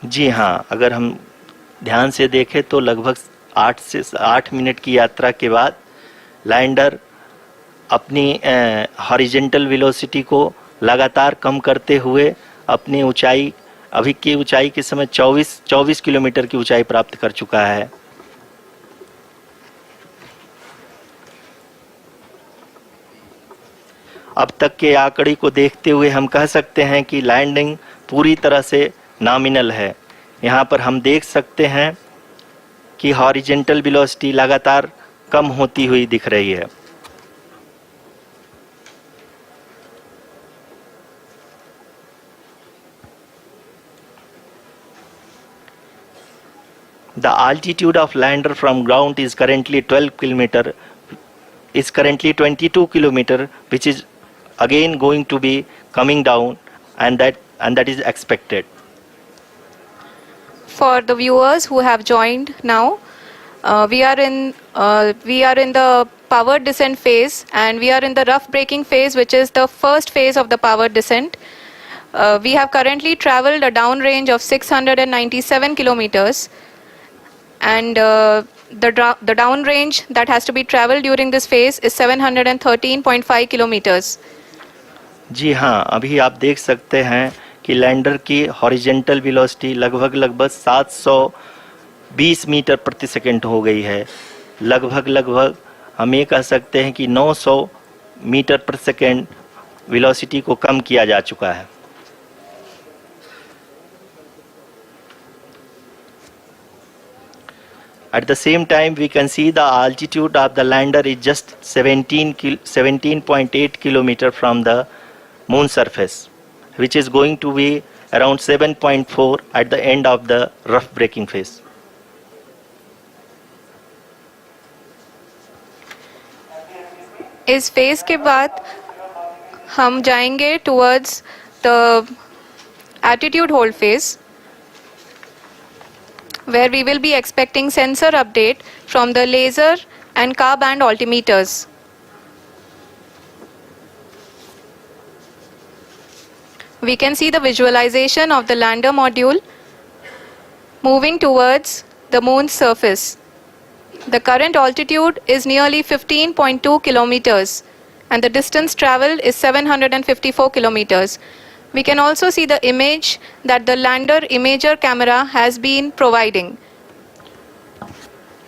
Speaker 1: जी हाँ, अगर हम ध्यान से देखें तो लगभग 8 मिनट की यात्रा के बाद लैंडर अपनी हॉरिजेंटल वेलोसिटी को लगातार कम करते हुए अपनी ऊंचाई, अभी की ऊंचाई के समय 24 किलोमीटर की ऊंचाई प्राप्त कर चुका है। अब तक के आंकड़े को देखते हुए हम कह सकते हैं कि लैंडिंग पूरी तरह से नॉमिनल है। यहाँ पर हम देख सकते हैं कि हॉरिजेंटल वेलोसिटी लगातार कम होती हुई दिख रही है। The altitude of lander from ground is currently 22 kilometer, which is again going to be coming down, and that is expected.
Speaker 2: For the viewers who have joined now, we are in the powered descent phase, and we are in the rough braking phase, which is the first phase of the powered descent. We have currently traveled a downrange of 697 kilometers, and the downrange that has to be traveled during this phase is 713.5 kilometers.
Speaker 1: जी हाँ, अभी आप देख सकते हैं कि lander की horizontal velocity लगभग 720 metre प्रति सेकंड हो गई है। लगभग हम ये कह सकते हैं कि 900 मीटर प्रति सेकंड वेलोसिटी को कम किया जा चुका है। At the same time, we can see the altitude of the lander is just 17.8 kilometer from the moon surface, which is going to be around 7.4 at the end of the rough braking phase.
Speaker 2: इस phase के बाद हम जाएंगे towards the attitude hold phase, where we will be expecting sensor update from the laser and Ka-band altimeters. We can see the visualization of the lander module moving towards the moon's surface. The current altitude is nearly 15.2 kilometers and the distance traveled is 754 kilometers. We can also see the image that the lander imager camera has been providing.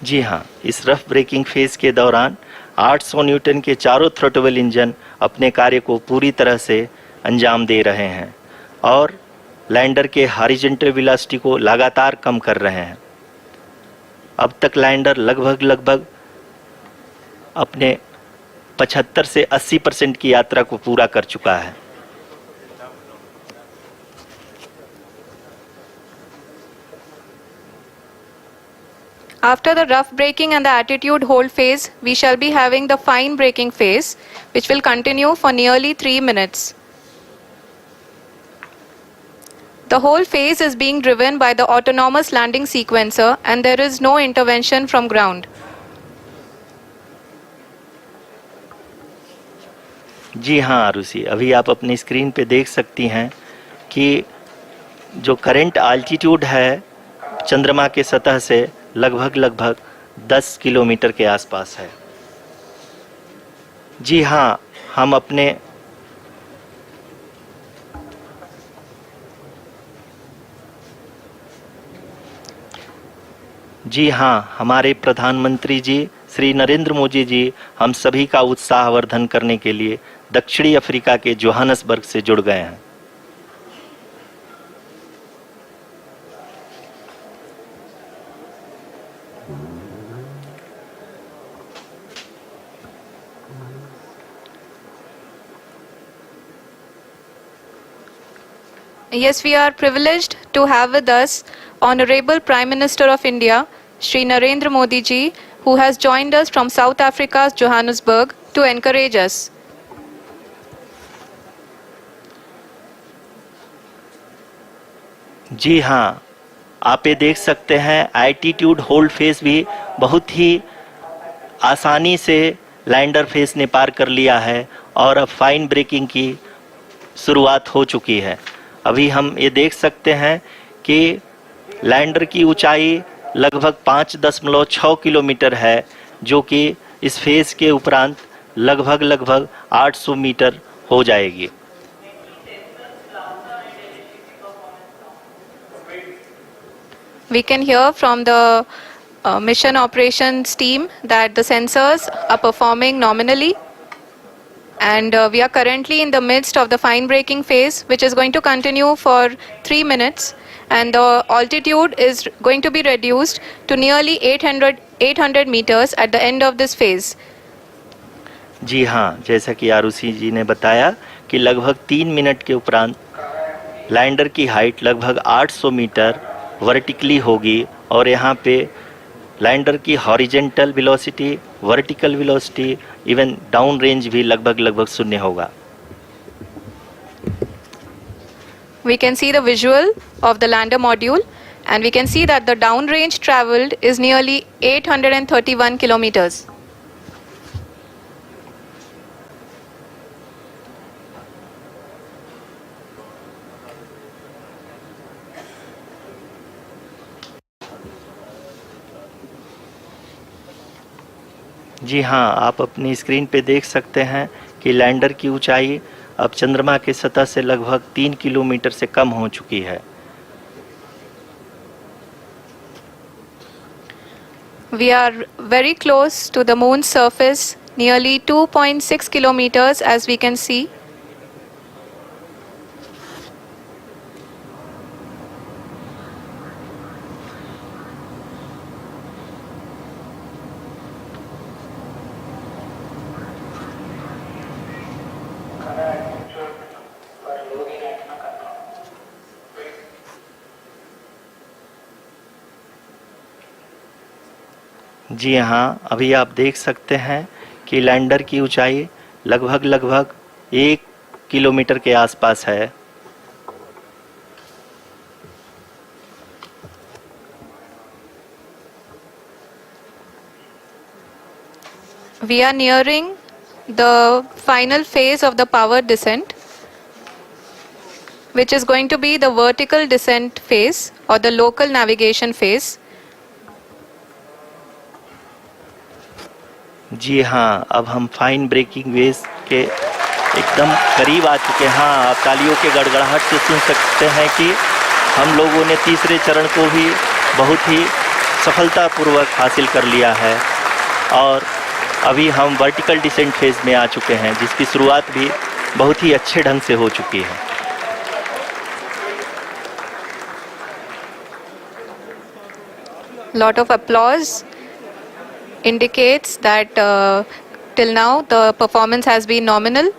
Speaker 1: जी हाँ, इस rough breaking phase के दौरान 800 Newton के चारों throttle engine अपने कार्य को पूरी तरह से अंजाम दे रहे हैं और लैंडर के हॉरिजॉन्टल वेलोसिटी को लगातार कम कर रहे हैं। अब तक लैंडर लगभग अपने 75 से 80% की यात्रा को पूरा कर चुका है।
Speaker 2: After the rough braking and the attitude hold phase, we shall be having the fine braking phase, which will continue for nearly 3 minutes. The whole phase is being driven by the autonomous landing sequencer and there is no intervention from ground.
Speaker 1: जी हाँ आरुषि, अभी आप अपनी screen पे देख सकती हैं कि जो करंट आल्टीट्यूड है चंद्रमा के सतह से लगभग 10 किलोमीटर के आसपास है। जी हाँ, हम अपने जी हाँ, हमारे प्रधानमंत्री जी श्री नरेंद्र मोदी जी हम सभी का उत्साहवर्धन करने के लिए दक्षिणी अफ्रीका के जोहानसबर्ग से जुड़ गए हैं।
Speaker 2: Yes, we are privileged to have with us Honorable Prime Minister of India, Shri Narendra Modi ji, who has joined us from South Africa's Johannesburg to encourage us.
Speaker 1: जी हाँ, आप ये देख सकते हैं एल्टीट्यूड होल्ड फेस भी बहुत ही आसानी से लैंडर फेस ने पार कर लिया है और अब फाइन ब्रेकिंग की शुरुआत हो चुकी है। अभी हम ये देख सकते हैं कि लैंडर की ऊंचाई लगभग 5.6 किलोमीटर है, जो कि इस फेस के उपरांत लगभग 800 मीटर हो जाएगी।
Speaker 2: We can hear from the mission operations team that the sensors are performing nominally, and we are currently in the midst of the fine braking phase, which is going to continue for 3 minutes, and the altitude is going to be reduced to nearly 800 meters at the end of this phase.
Speaker 1: जी हाँ, जैसा कि आरुषि जी ने बताया कि लगभग 3 minute के उपरांत lander की हाइट लगभग 800 मीटर वर्टिकली होगी और यहाँ पे लैंडर की horizontal velocity, vertical velocity, even down range भी लगभग शून्य होगा।
Speaker 2: We can see the visual of the lander module, and we can see that the down range traveled is nearly 831 kilometers.
Speaker 1: जी हाँ, आप अपनी स्क्रीन पे देख सकते हैं कि लैंडर की ऊंचाई अब चंद्रमा के सतह से लगभग 3 किलोमीटर से कम हो चुकी है।
Speaker 2: We are very close to the moon's surface, nearly 2.6 kilometers as we can see.
Speaker 1: जी हाँ, अभी आप देख सकते हैं कि लैंडर की ऊंचाई लगभग 1 किलोमीटर के आसपास है।
Speaker 2: We are nearing the final phase of the power descent, which is going to be the vertical descent phase or the local navigation phase.
Speaker 1: जी हाँ, अब हम फाइन ब्रेकिंग वेव के एकदम करीब आ चुके हैं। हाँ, आप तालियों के गड़गड़ाहट से सुन सकते हैं कि हम लोगों ने तीसरे चरण को भी बहुत ही सफलतापूर्वक हासिल कर लिया है और अभी हम वर्टिकल डिसेंट फेज में आ चुके हैं, जिसकी शुरुआत भी बहुत ही अच्छे ढंग से हो चुकी है।
Speaker 2: Lot of applause indicates that till now the performance has been nominal.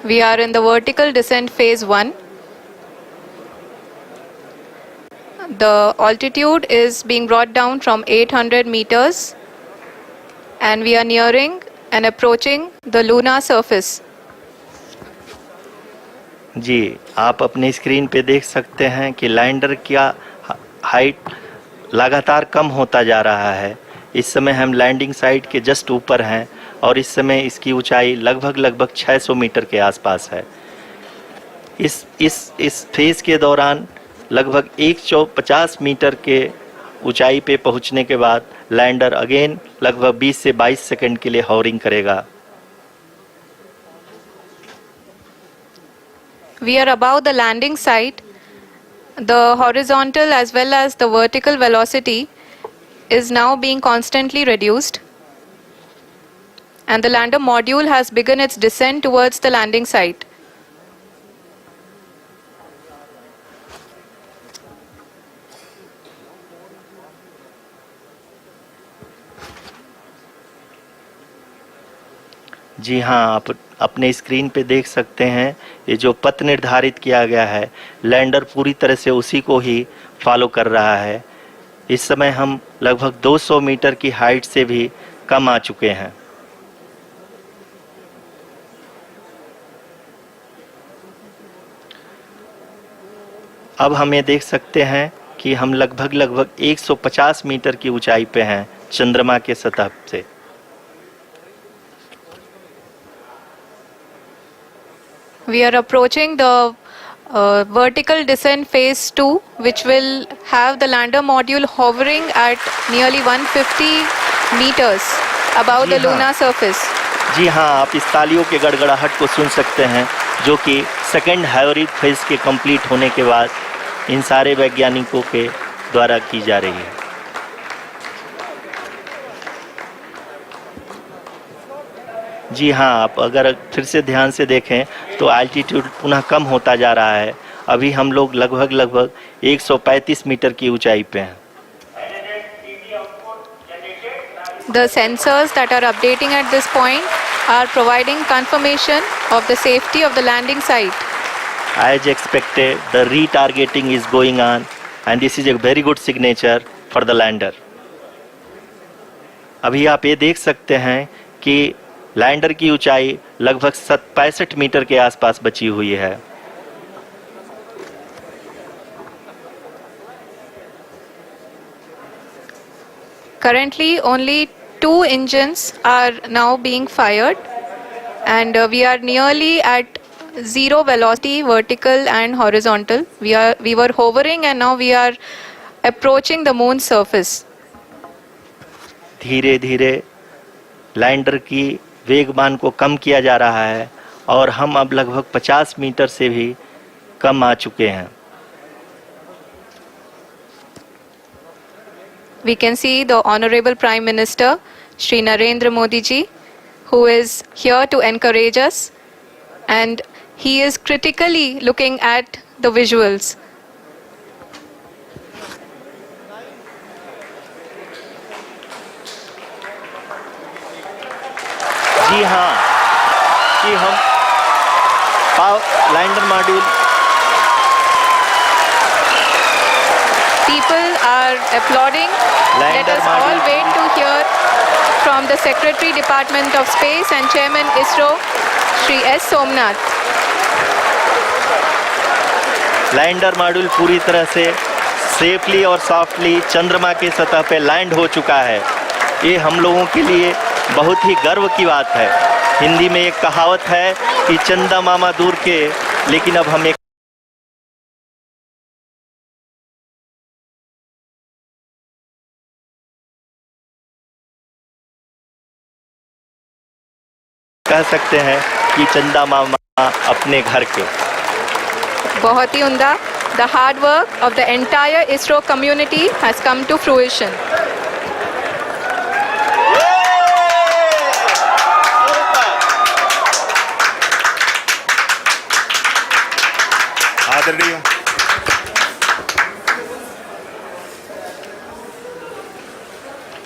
Speaker 2: We are in the vertical descent phase 1. The altitude is being brought down from 800 meters and we are nearing and approaching the lunar surface.
Speaker 1: जी, आप अपनी screen पे देख सकते हैं कि lander का height लगातार कम होता जा रहा है। इस समय हम लैंडिंग साइट के जस्ट ऊपर हैं और इस समय इसकी ऊंचाई लगभग 600 मीटर के आसपास है। इस फेज के दौरान लगभग 150 मीटर के ऊंचाई पे पहुंचने के बाद लैंडर अगेन लगभग 20 से 22 सेकंड के लिए हॉवरिंग करेगा।
Speaker 2: We are above the landing site. The horizontal as well as the vertical velocity is now being constantly reduced. And the lander module has begun its descent towards the landing site.
Speaker 1: जी हाँ, आप अपने screen पे देख सकते हैं ये जो पथ निर्धारित किया गया है, लैंडर पूरी तरह से उसी को ही फॉलो कर रहा है। इस समय हम लगभग 200 मीटर की हाइट से भी कम आ चुके हैं। अब हम ये देख सकते हैं कि हम लगभग 150 मीटर की ऊंचाई पे हैं चंद्रमा के सतह से।
Speaker 2: We are approaching the vertical descent phase 2, which will have the lander module hovering at nearly 150 meters above the lunar surface.
Speaker 1: जी हाँ, आप इस तालियों के गड़गड़ाहट को सुन सकते हैं जो कि सेकंड हाइवरिक फेज के कंप्लीट होने के बाद इन सारे वैज्ञानिकों के द्वारा की जा रही है। जी हाँ, आप अगर फिर से ध्यान से देखें तो एल्टीट्यूड पुनः कम होता जा रहा है। अभी हम लोग लगभग 135 मीटर की ऊंचाई पे हैं।
Speaker 2: The sensors that are updating at this point are providing confirmation of the safety of the landing site.
Speaker 1: As expected, the retargeting is going on and this is a very good signature for the lander. अभी आप ये देख सकते हैं कि lander की ऊंचाई लगभग 65 मीटर के आसपास बची हुई है।
Speaker 2: Currently, only 2 engines are now being fired, and we are nearly at zero velocity, vertical and horizontal. We were hovering, and now we are approaching the moon's surface.
Speaker 1: धीरे धीरे लैंडर की वेगमान को कम किया जा रहा है और हम अब लगभग 50 मीटर से भी कम आ चुके हैं।
Speaker 2: We can see the Honorable Prime Minister, Shri Narendra Modi ji, who is here to encourage us, and he is critically looking at the visuals.
Speaker 1: जी हाँ, कि हम lander module
Speaker 2: People are applauding. Let us all wait to hear from the Secretary Department of Space and Chairman ISRO, Shri S. Somnath.
Speaker 1: Lander module पूरी तरह से safely और softly चंद्रमा के सतह पे लैंड हो चुका है। ये हम लोगों के लिए बहुत ही गर्व की बात है। हिंदी में एक कहावत है कि चंदा मामा दूर के, लेकिन अब हम एक कह सकते हैं कि चंदा मामा अपने घर के।
Speaker 2: बहुत ही उम्दा. The hard work of the entire ISRO community has come to fruition.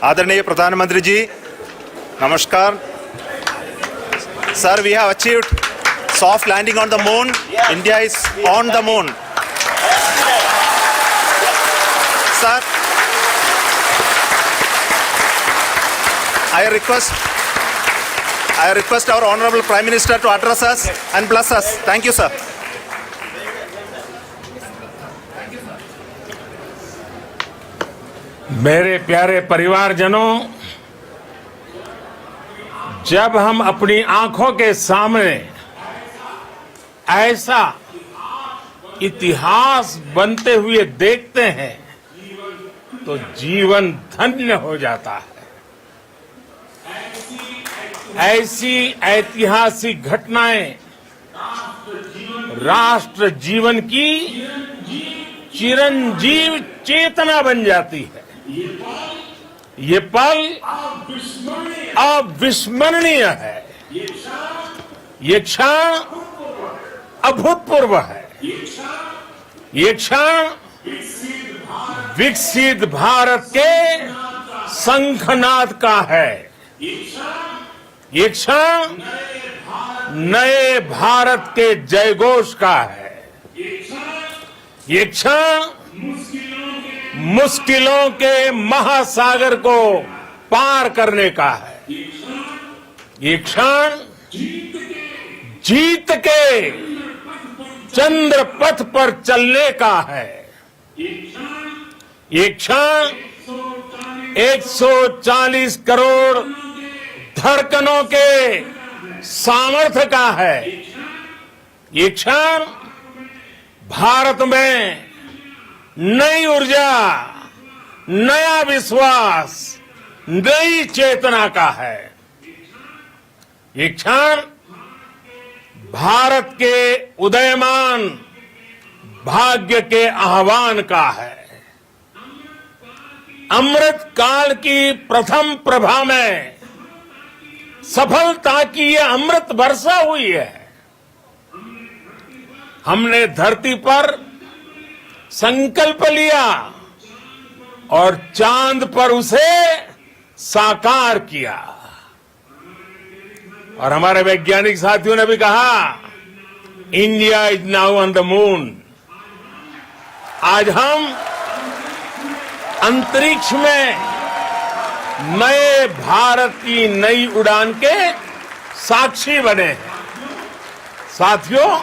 Speaker 3: आदरणीय प्रधानमंत्री जी, नमस्कार। Sir, we have achieved soft landing on the moon. India is on the moon. Sir, I request our Honorable Prime Minister to address us and bless us. Thank you, sir.
Speaker 4: मेरे प्यारे परिवारजनों, जब हम अपनी आंखों के सामने ऐसा इतिहास बनते हुए देखते हैं तो जीवन धन्य हो जाता है। ऐसी ऐतिहासिक घटनाएं राष्ट्र जीवन की चिरंजीव चेतना बन जाती है। ये पल अविस्मरणीय है। ये क्षण अभूतपूर्व है। ये क्षण विकसित भारत के शंखनाद का है। ये क्षण नए भारत के जयघोष का है। ये क्षण मुश्किलों के महासागर को पार करने का है। ये क्षण जीत के चंद्र पथ पर चलने का है। ये क्षण 140 करोड़ धड़कनों के सामर्थ्य का है। ये क्षण भारत में नई ऊर्जा, नया विश्वास, नई चेतना का है। ये क्षण भारत के उदयमान भाग्य के आह्वान का है। अमृत काल की प्रथम प्रभा में सफलता की यह अमृत वर्षा हुई है। हमने धरती पर संकल्प लिया और चांद पर उसे साकार किया। और हमारे वैज्ञानिक साथियों ने भी कहा, India is now on the moon. आज हम अंतरिक्ष में नए भारत की नई उड़ान के साक्षी बने हैं। साथियों,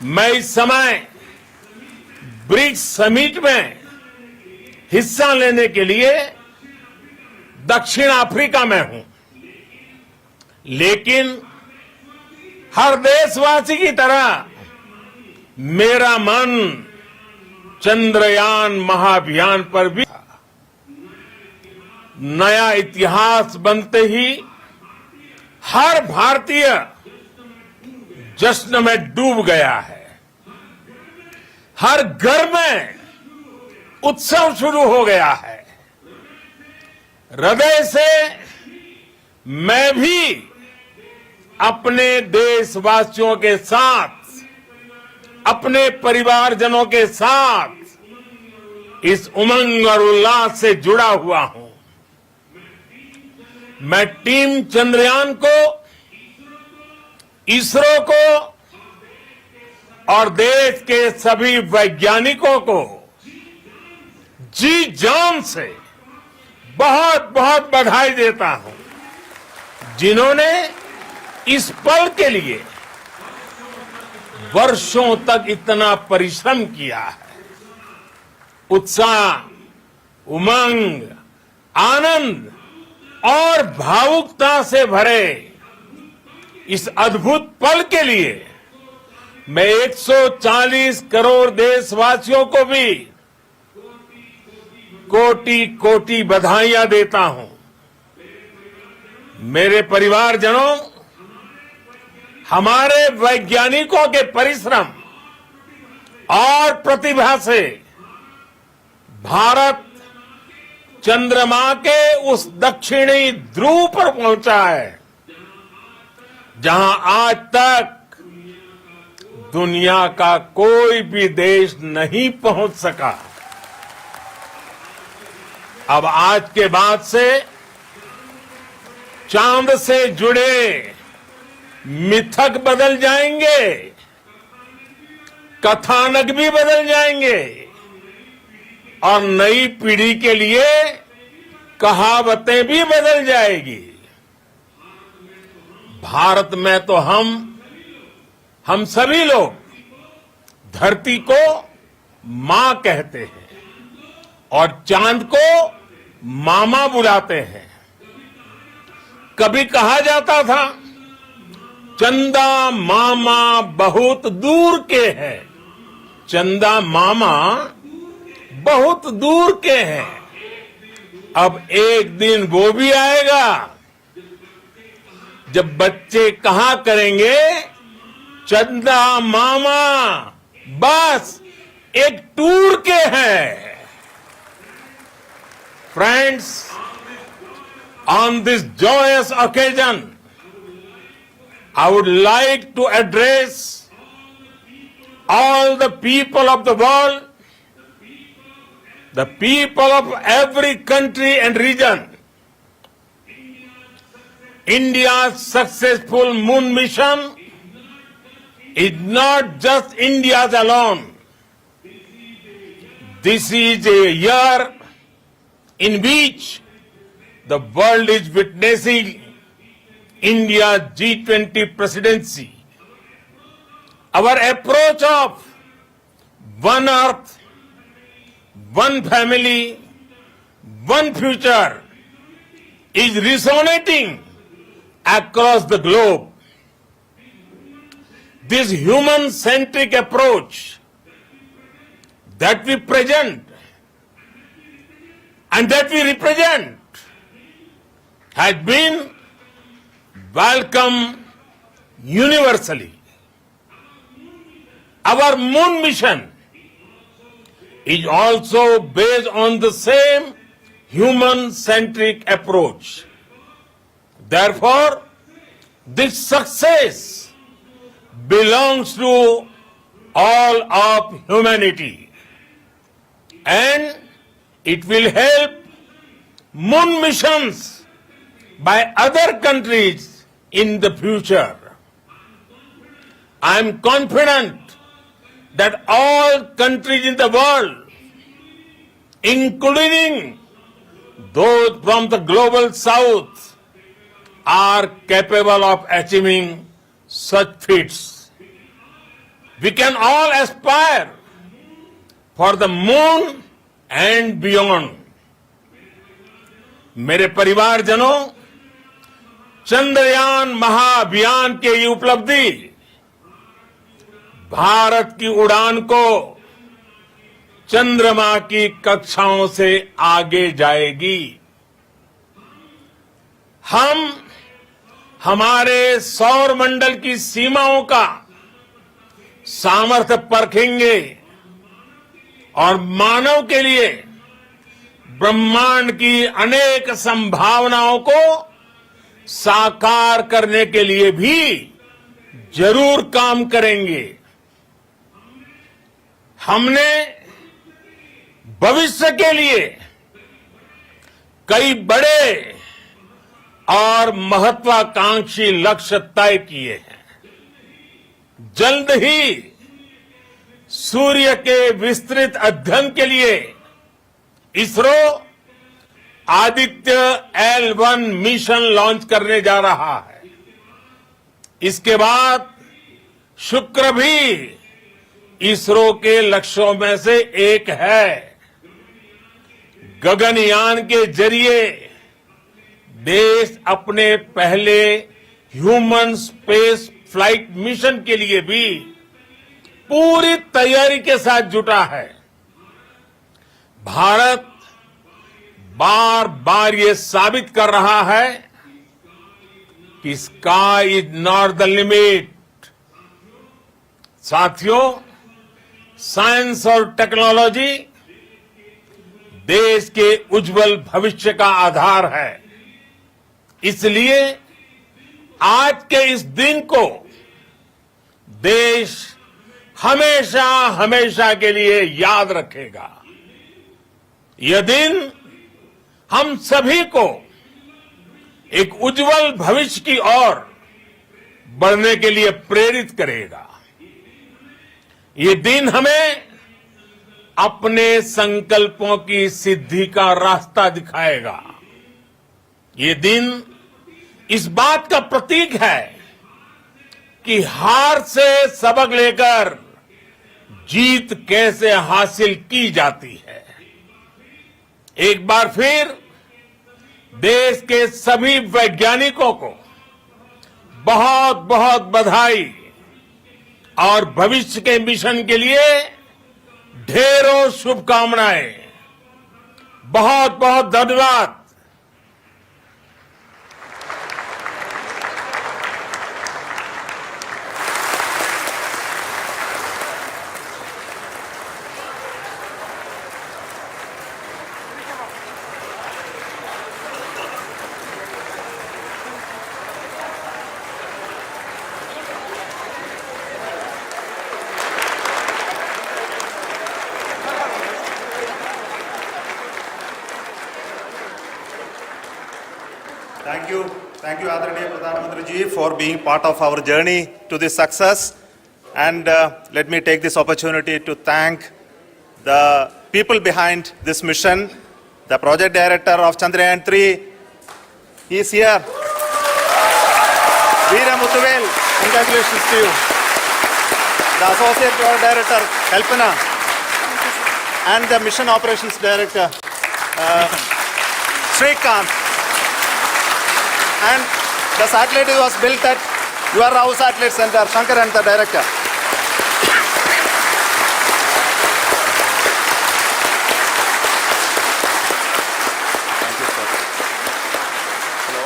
Speaker 4: मैं इस समय ब्रिक्स समिट में हिस्सा लेने के लिए दक्षिण अफ्रीका में हूं, लेकिन हर देशवासी की तरह मेरा मन चंद्रयान महाअभियान पर भी था। नया इतिहास बनते ही हर भारतीय जश्न में डूब गया है। हर घर में उत्सव शुरू हो गया है। हृदय से मैं भी अपने देशवासियों के साथ, अपने परिवारजनों के साथ इस उमंग और उल्लास से जुड़ा हुआ हूं। मैं टीम चंद्रयान को, इसरो को और देश के सभी वैज्ञानिकों को जी जान से बहुत बहुत बधाई देता हूं, जिन्होंने इस पल के लिए वर्षों तक इतना परिश्रम किया है। उत्साह, उमंग, आनंद और भावुकता से भरे इस अद्भुत पल के लिए मैं 140 करोड़ देशवासियों को भी कोटि कोटि बधाइयां देता हूं। मेरे परिवारजनों, हमारे वैज्ञानिकों के परिश्रम और प्रतिभा से भारत चंद्रमा के उस दक्षिणी ध्रुव पर पहुंचा है, जहां आज तक दुनिया का कोई भी देश नहीं पहुंच सका। अब आज के बाद से चांद से जुड़े मिथक बदल जाएंगे, कथानक भी बदल जाएंगे और नई पीढ़ी के लिए कहावतें भी बदल जाएगी। भारत में तो हम सभी लोग धरती को मां कहते हैं और चांद को मामा बुलाते हैं। कभी कहा जाता था चंदा मामा बहुत दूर के हैं, चंदा मामा बहुत दूर के हैं। अब एक दिन वो भी आएगा जब बच्चे कहा करेंगे चंदा मामा बस एक टूर के हैं। Friends, on this joyous occasion, I would like to address all the people of the world, the people of every country and region. India's successful moon mission is not just India's alone. This is a year in which the world is witnessing India's G20 presidency. Our approach of one earth, one family, one future is resonating across the globe. This human-centric approach that we present and that we represent has been welcomed universally. Our moon mission is also based on the same human-centric approach. Therefore, this success belongs to all of humanity, and it will help moon missions by other countries in the future. I am confident that all countries in the world, including those from the global south, are capable of achieving such feats. We can all aspire for the moon and beyond. मेरे परिवारजनों, चंद्रयान महाअभियान की ये उपलब्धि भारत की उड़ान को चंद्रमा की कक्षाओं से आगे जाएगी। हम हमारे सौर मंडल की सीमाओं का सामर्थ्य परखेंगे और मानव के लिए ब्रह्मांड की अनेक संभावनाओं को साकार करने के लिए भी जरूर काम करेंगे। हमने भविष्य के लिए कई बड़े और महत्वाकांक्षी लक्ष्य तय किए हैं। जल्द ही सूर्य के विस्तृत अध्ययन के लिए ISRO Aditya L1 mission launch करने जा रहा है। इसके बाद शुक्र भी इसरो के लक्ष्यों में से एक है। गगनयान के जरिए देश अपने पहले ह्यूमन स्पेस फ्लाइट मिशन के लिए भी पूरी तैयारी के साथ जुटा है। भारत बार बार ये साबित कर रहा है कि sky is not the limit. साथियों, साइंस और टेक्नोलॉजी देश के उज्जवल भविष्य का आधार है। इसलिए आज के इस दिन को देश हमेशा हमेशा के लिए याद रखेगा। यह दिन हम सभी को एक उज्जवल भविष्य की ओर बढ़ने के लिए प्रेरित करेगा। ये दिन हमें अपने संकल्पों की सिद्धि का रास्ता दिखाएगा। ये दिन इस बात का प्रतीक है कि हार से सबक लेकर जीत कैसे हासिल की जाती है। एक बार फिर देश के सभी वैज्ञानिकों को बहुत बहुत बधाई और भविष्य के मिशन के लिए ढेरों शुभकामनाएं। बहुत बहुत धन्यवाद।
Speaker 3: Thank you, Adaraniya Pradhan Mantri ji, for being part of our journey to this success. And let me take this opportunity to thank the people behind this mission. The project director of Chandrayaan-3, he is here. Veera Muthuvel, congratulations to you. The associate project director, Kalpana, and the mission operations director, Srikanth. And the satellite was built at your house satellite center, Shankaran, the director. Thank you, sir. Hello.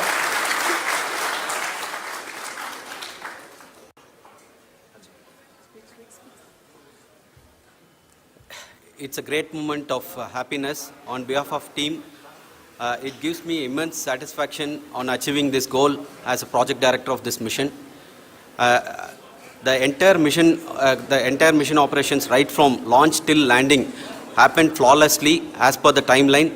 Speaker 5: It's a great moment of happiness on behalf of team. It gives me immense satisfaction on achieving this goal as a project director of this mission. The entire mission operations right from launch till landing happened flawlessly as per the timeline,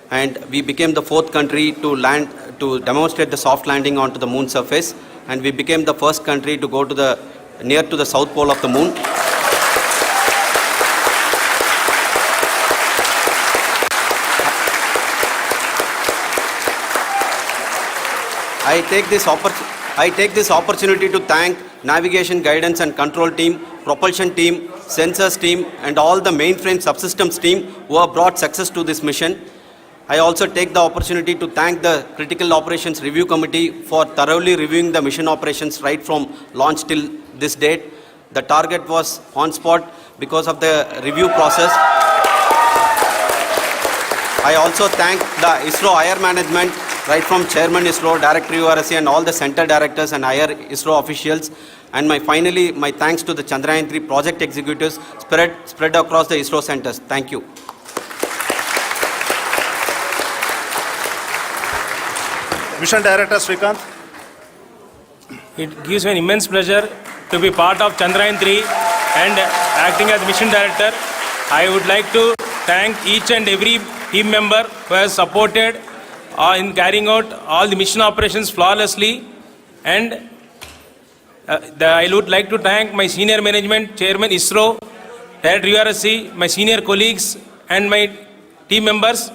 Speaker 5: and we became the fourth country to land to demonstrate the soft landing onto the moon surface, and we became the first country to go to near to the south pole of the moon. I take this opportunity to thank navigation, guidance and control team, propulsion team, sensors team and all the mainframe subsystems team who have brought success to this mission. I also take the opportunity to thank the Critical Operations Review Committee for thoroughly reviewing the mission operations right from launch till this date. The target was on spot because of the review process. I also thank the ISRO higher management, right from Chairman ISRO, Director URSC and all the center directors and higher ISRO officials. And finally, my thanks to the Chandrayaan-3 project executives spread across the ISRO centers. Thank you.
Speaker 3: Mission Director Srikanth.
Speaker 6: It gives me an immense pleasure to be part of Chandrayaan-3 and acting as Mission Director. I would like to thank each and every team member who has supported in carrying out all the mission operations flawlessly, and I would like to thank my senior management, Chairman ISRO, Director URSC, my senior colleagues and my team members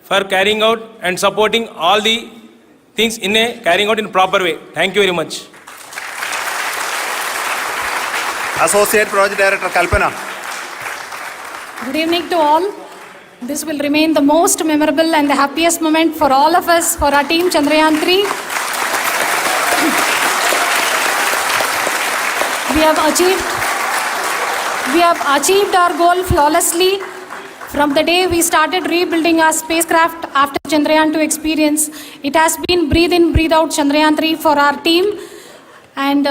Speaker 6: for carrying out and supporting all the things carrying out in a proper way. Thank you very much.
Speaker 3: Associate Project Director Kalpana.
Speaker 7: Good evening to all. This will remain the most memorable and the happiest moment for all of us, for our team Chandrayaan-3. We have achieved our goal flawlessly. From the day we started rebuilding our spacecraft after Chandrayaan-2 experience, it has been breathe in, breathe out Chandrayaan-3 for our team. And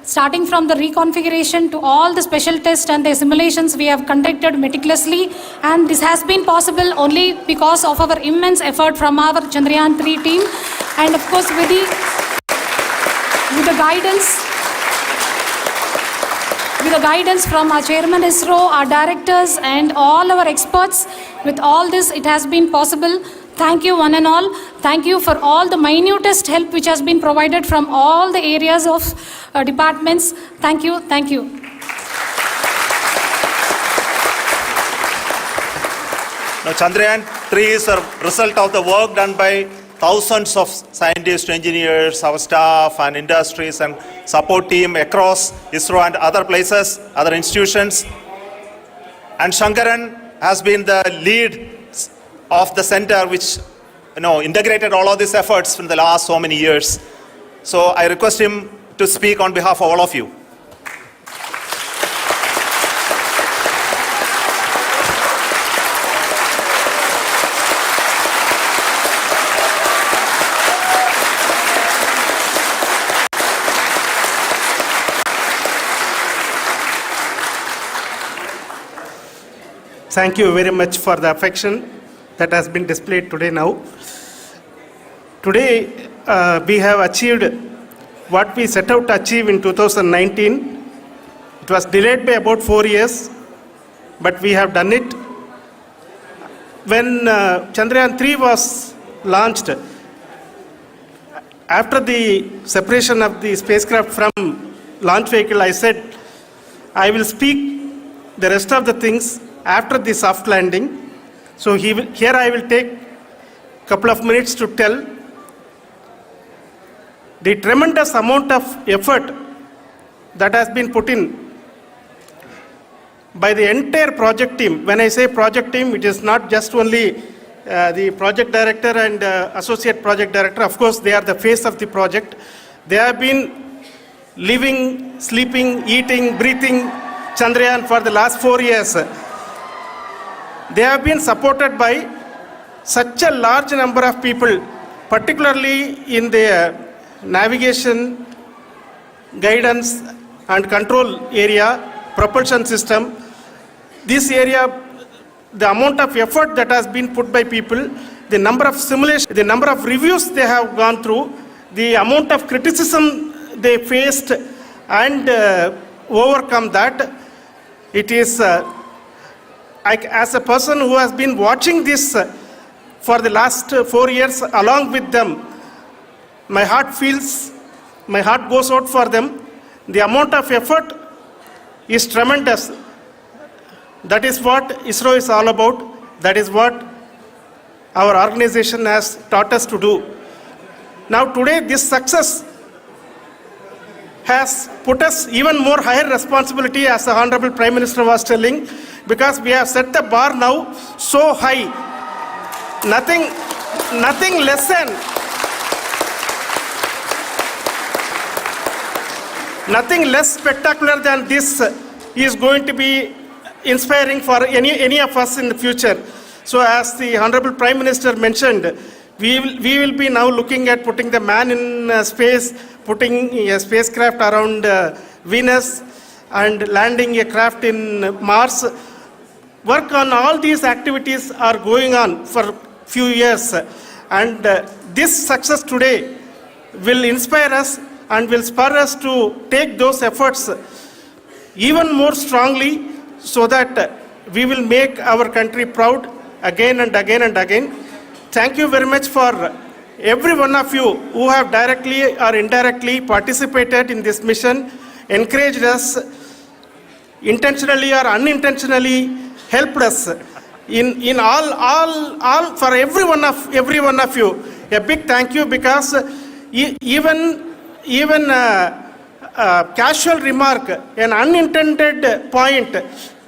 Speaker 7: starting from the reconfiguration to all the special tests and the simulations we have conducted meticulously, and this has been possible only because of our immense effort from our Chandrayaan-3 team, and of course with the guidance from our Chairman ISRO, our directors and all our experts. With all this, it has been possible. Thank you one and all. Thank you for all the minutest help which has been provided from all the areas of departments. Thank you. Thank you.
Speaker 3: Now, Chandrayaan-3 is a result of the work done by thousands of scientists, engineers, our staff and industries and support team across ISRO and other places, other institutions. And Shankaran has been the lead of the center which integrated all of these efforts in the last so many years. So I request him to speak on behalf of all of you.
Speaker 8: Thank you very much for the affection that has been displayed today now. Today, we have achieved what we set out to achieve in 2019. It was delayed by about 4 years, but we have done it. When Chandrayaan 3 was launched, after the separation of the spacecraft from launch vehicle, I said, I will speak the rest of the things after the soft landing. So here I will take a couple of minutes to tell the tremendous amount of effort that has been put in by the entire project team. When I say project team, it is not just only the project director and associate project director. Of course, they are the face of the project. They have been living, sleeping, eating, breathing Chandrayaan for the last 4 years. They have been supported by such a large number of people, particularly in the navigation, guidance and control area, propulsion system. This area, the amount of effort that has been put by people, the number of simulations, the number of reviews they have gone through, the amount of criticism they faced and overcome that, it is as a person who has been watching this for the last 4 years along with them, my heart goes out for them. The amount of effort is tremendous. That is what ISRO is all about. That is what our organization has taught us to do. Now today this success has put us even more higher responsibility, as the Honorable Prime Minister was telling, because we have set the bar now so high. Nothing less spectacular than this is going to be inspiring for any of us in the future. So as the Honorable Prime Minister mentioned, we will be now looking at putting the man in space, putting a spacecraft around Venus and landing a craft in Mars. Work on all these activities are going on for few years, and this success today will inspire us and will spur us to take those efforts even more strongly, so that we will make our country proud again and again and again. Thank you very much for every one of you who have directly or indirectly participated in this mission, encouraged us, intentionally or unintentionally helped us in all for every one of you. A big thank you, because even casual remark, an unintended point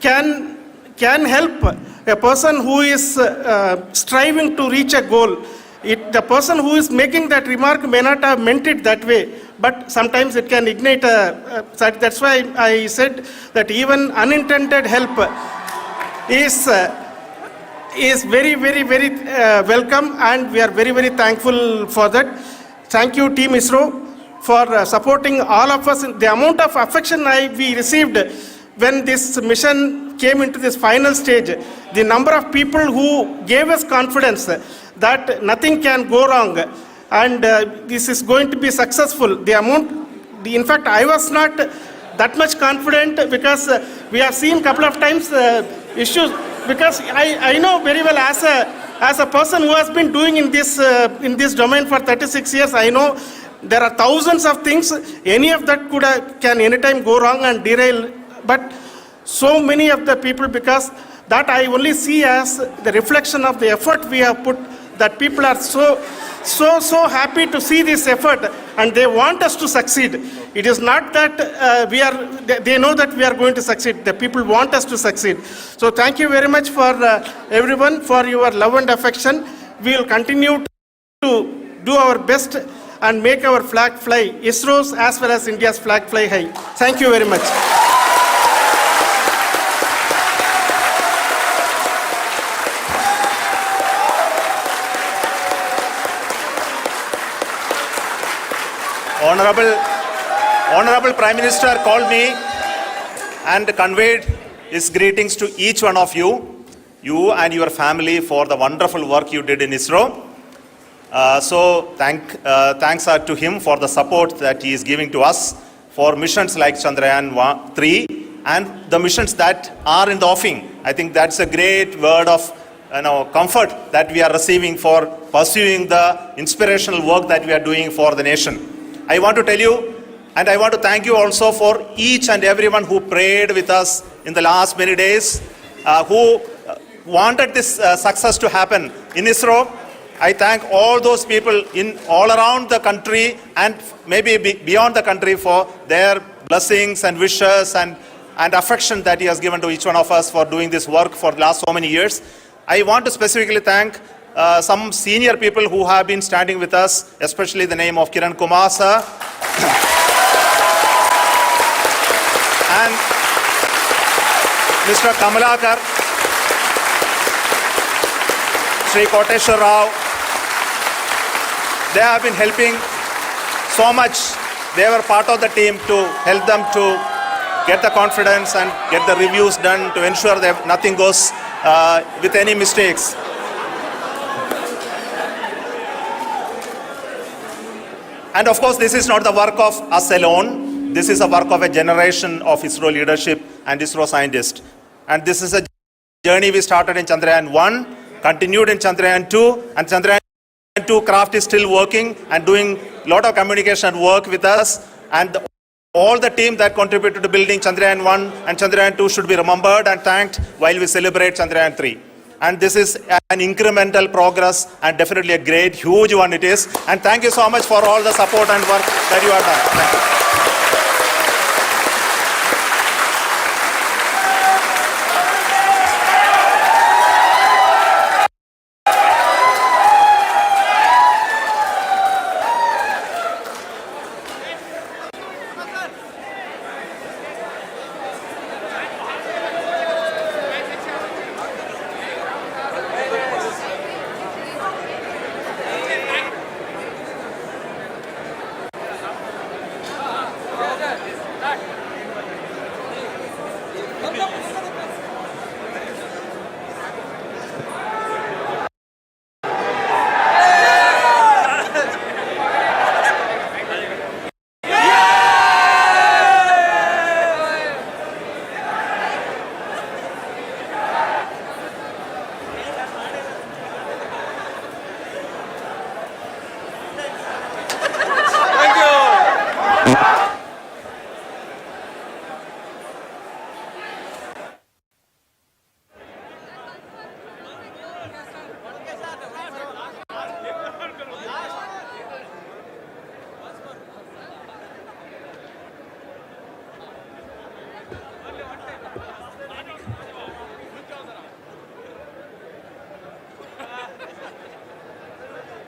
Speaker 8: can help a person who is striving to reach a goal. The person who is making that remark may not have meant it that way, but sometimes it can ignite that's why I said that even unintended help is very, very, very welcome, and we are very, very thankful for that. Thank you, Team ISRO, for supporting all of us. The amount of affection we received when this mission came into this final stage, the number of people who gave us confidence that nothing can go wrong and this is going to be successful. In fact, I was not that much confident, because we have seen a couple of times issues, because I know very well as a person who has been doing in this domain for 36 years, I know there are thousands of things. Any of that can anytime go wrong and derail. But so many of the people, because that I only see as the reflection of the effort we have put, that people are so happy to see this effort and they want us to succeed. It is not that they know that we are going to succeed. The people want us to succeed. So thank you very much for everyone for your love and affection. We will continue to to do our best and make our flag fly, ISRO's as well as India's flag fly high. Thank you very much.
Speaker 3: Honorable Prime Minister called me and conveyed his greetings to each one of you and your family for the wonderful work you did in ISRO. Thanks are to him for the support that he is giving to us for missions like Chandrayaan 3 and the missions that are in the offing. I think that's a great word of comfort that we are receiving for pursuing the inspirational work that we are doing for the nation. I want to tell you, and I want to thank you also for each and everyone who prayed with us in the last many days, who wanted this success to happen in ISRO. I thank all those people in all around the country and maybe beyond the country for their blessings and wishes and affection that he has given to each one of us for doing this work for the last so many years. I want to specifically thank some senior people who have been standing with us, especially the name of Kiran Kumar sir and Mr. Kamalakar, Sri Koteshwar Rao. They have been helping so much. They were part of the team to help them to get the confidence and get the reviews done to ensure that nothing goes with any mistakes. And of course, this is not the work of us alone. This is a work of a generation of ISRO leadership and ISRO scientists. And this is a journey we started in Chandrayaan 1, continued in Chandrayaan 2, and Chandrayaan 2 craft is still working and doing a lot of communication work with us. And all the team that contributed to building Chandrayaan 1 and Chandrayaan 2 should be remembered and thanked while we celebrate Chandrayaan 3. And this is an incremental progress and definitely a great, huge one it is. And thank you so much for all the support and work that you have done. Thank you.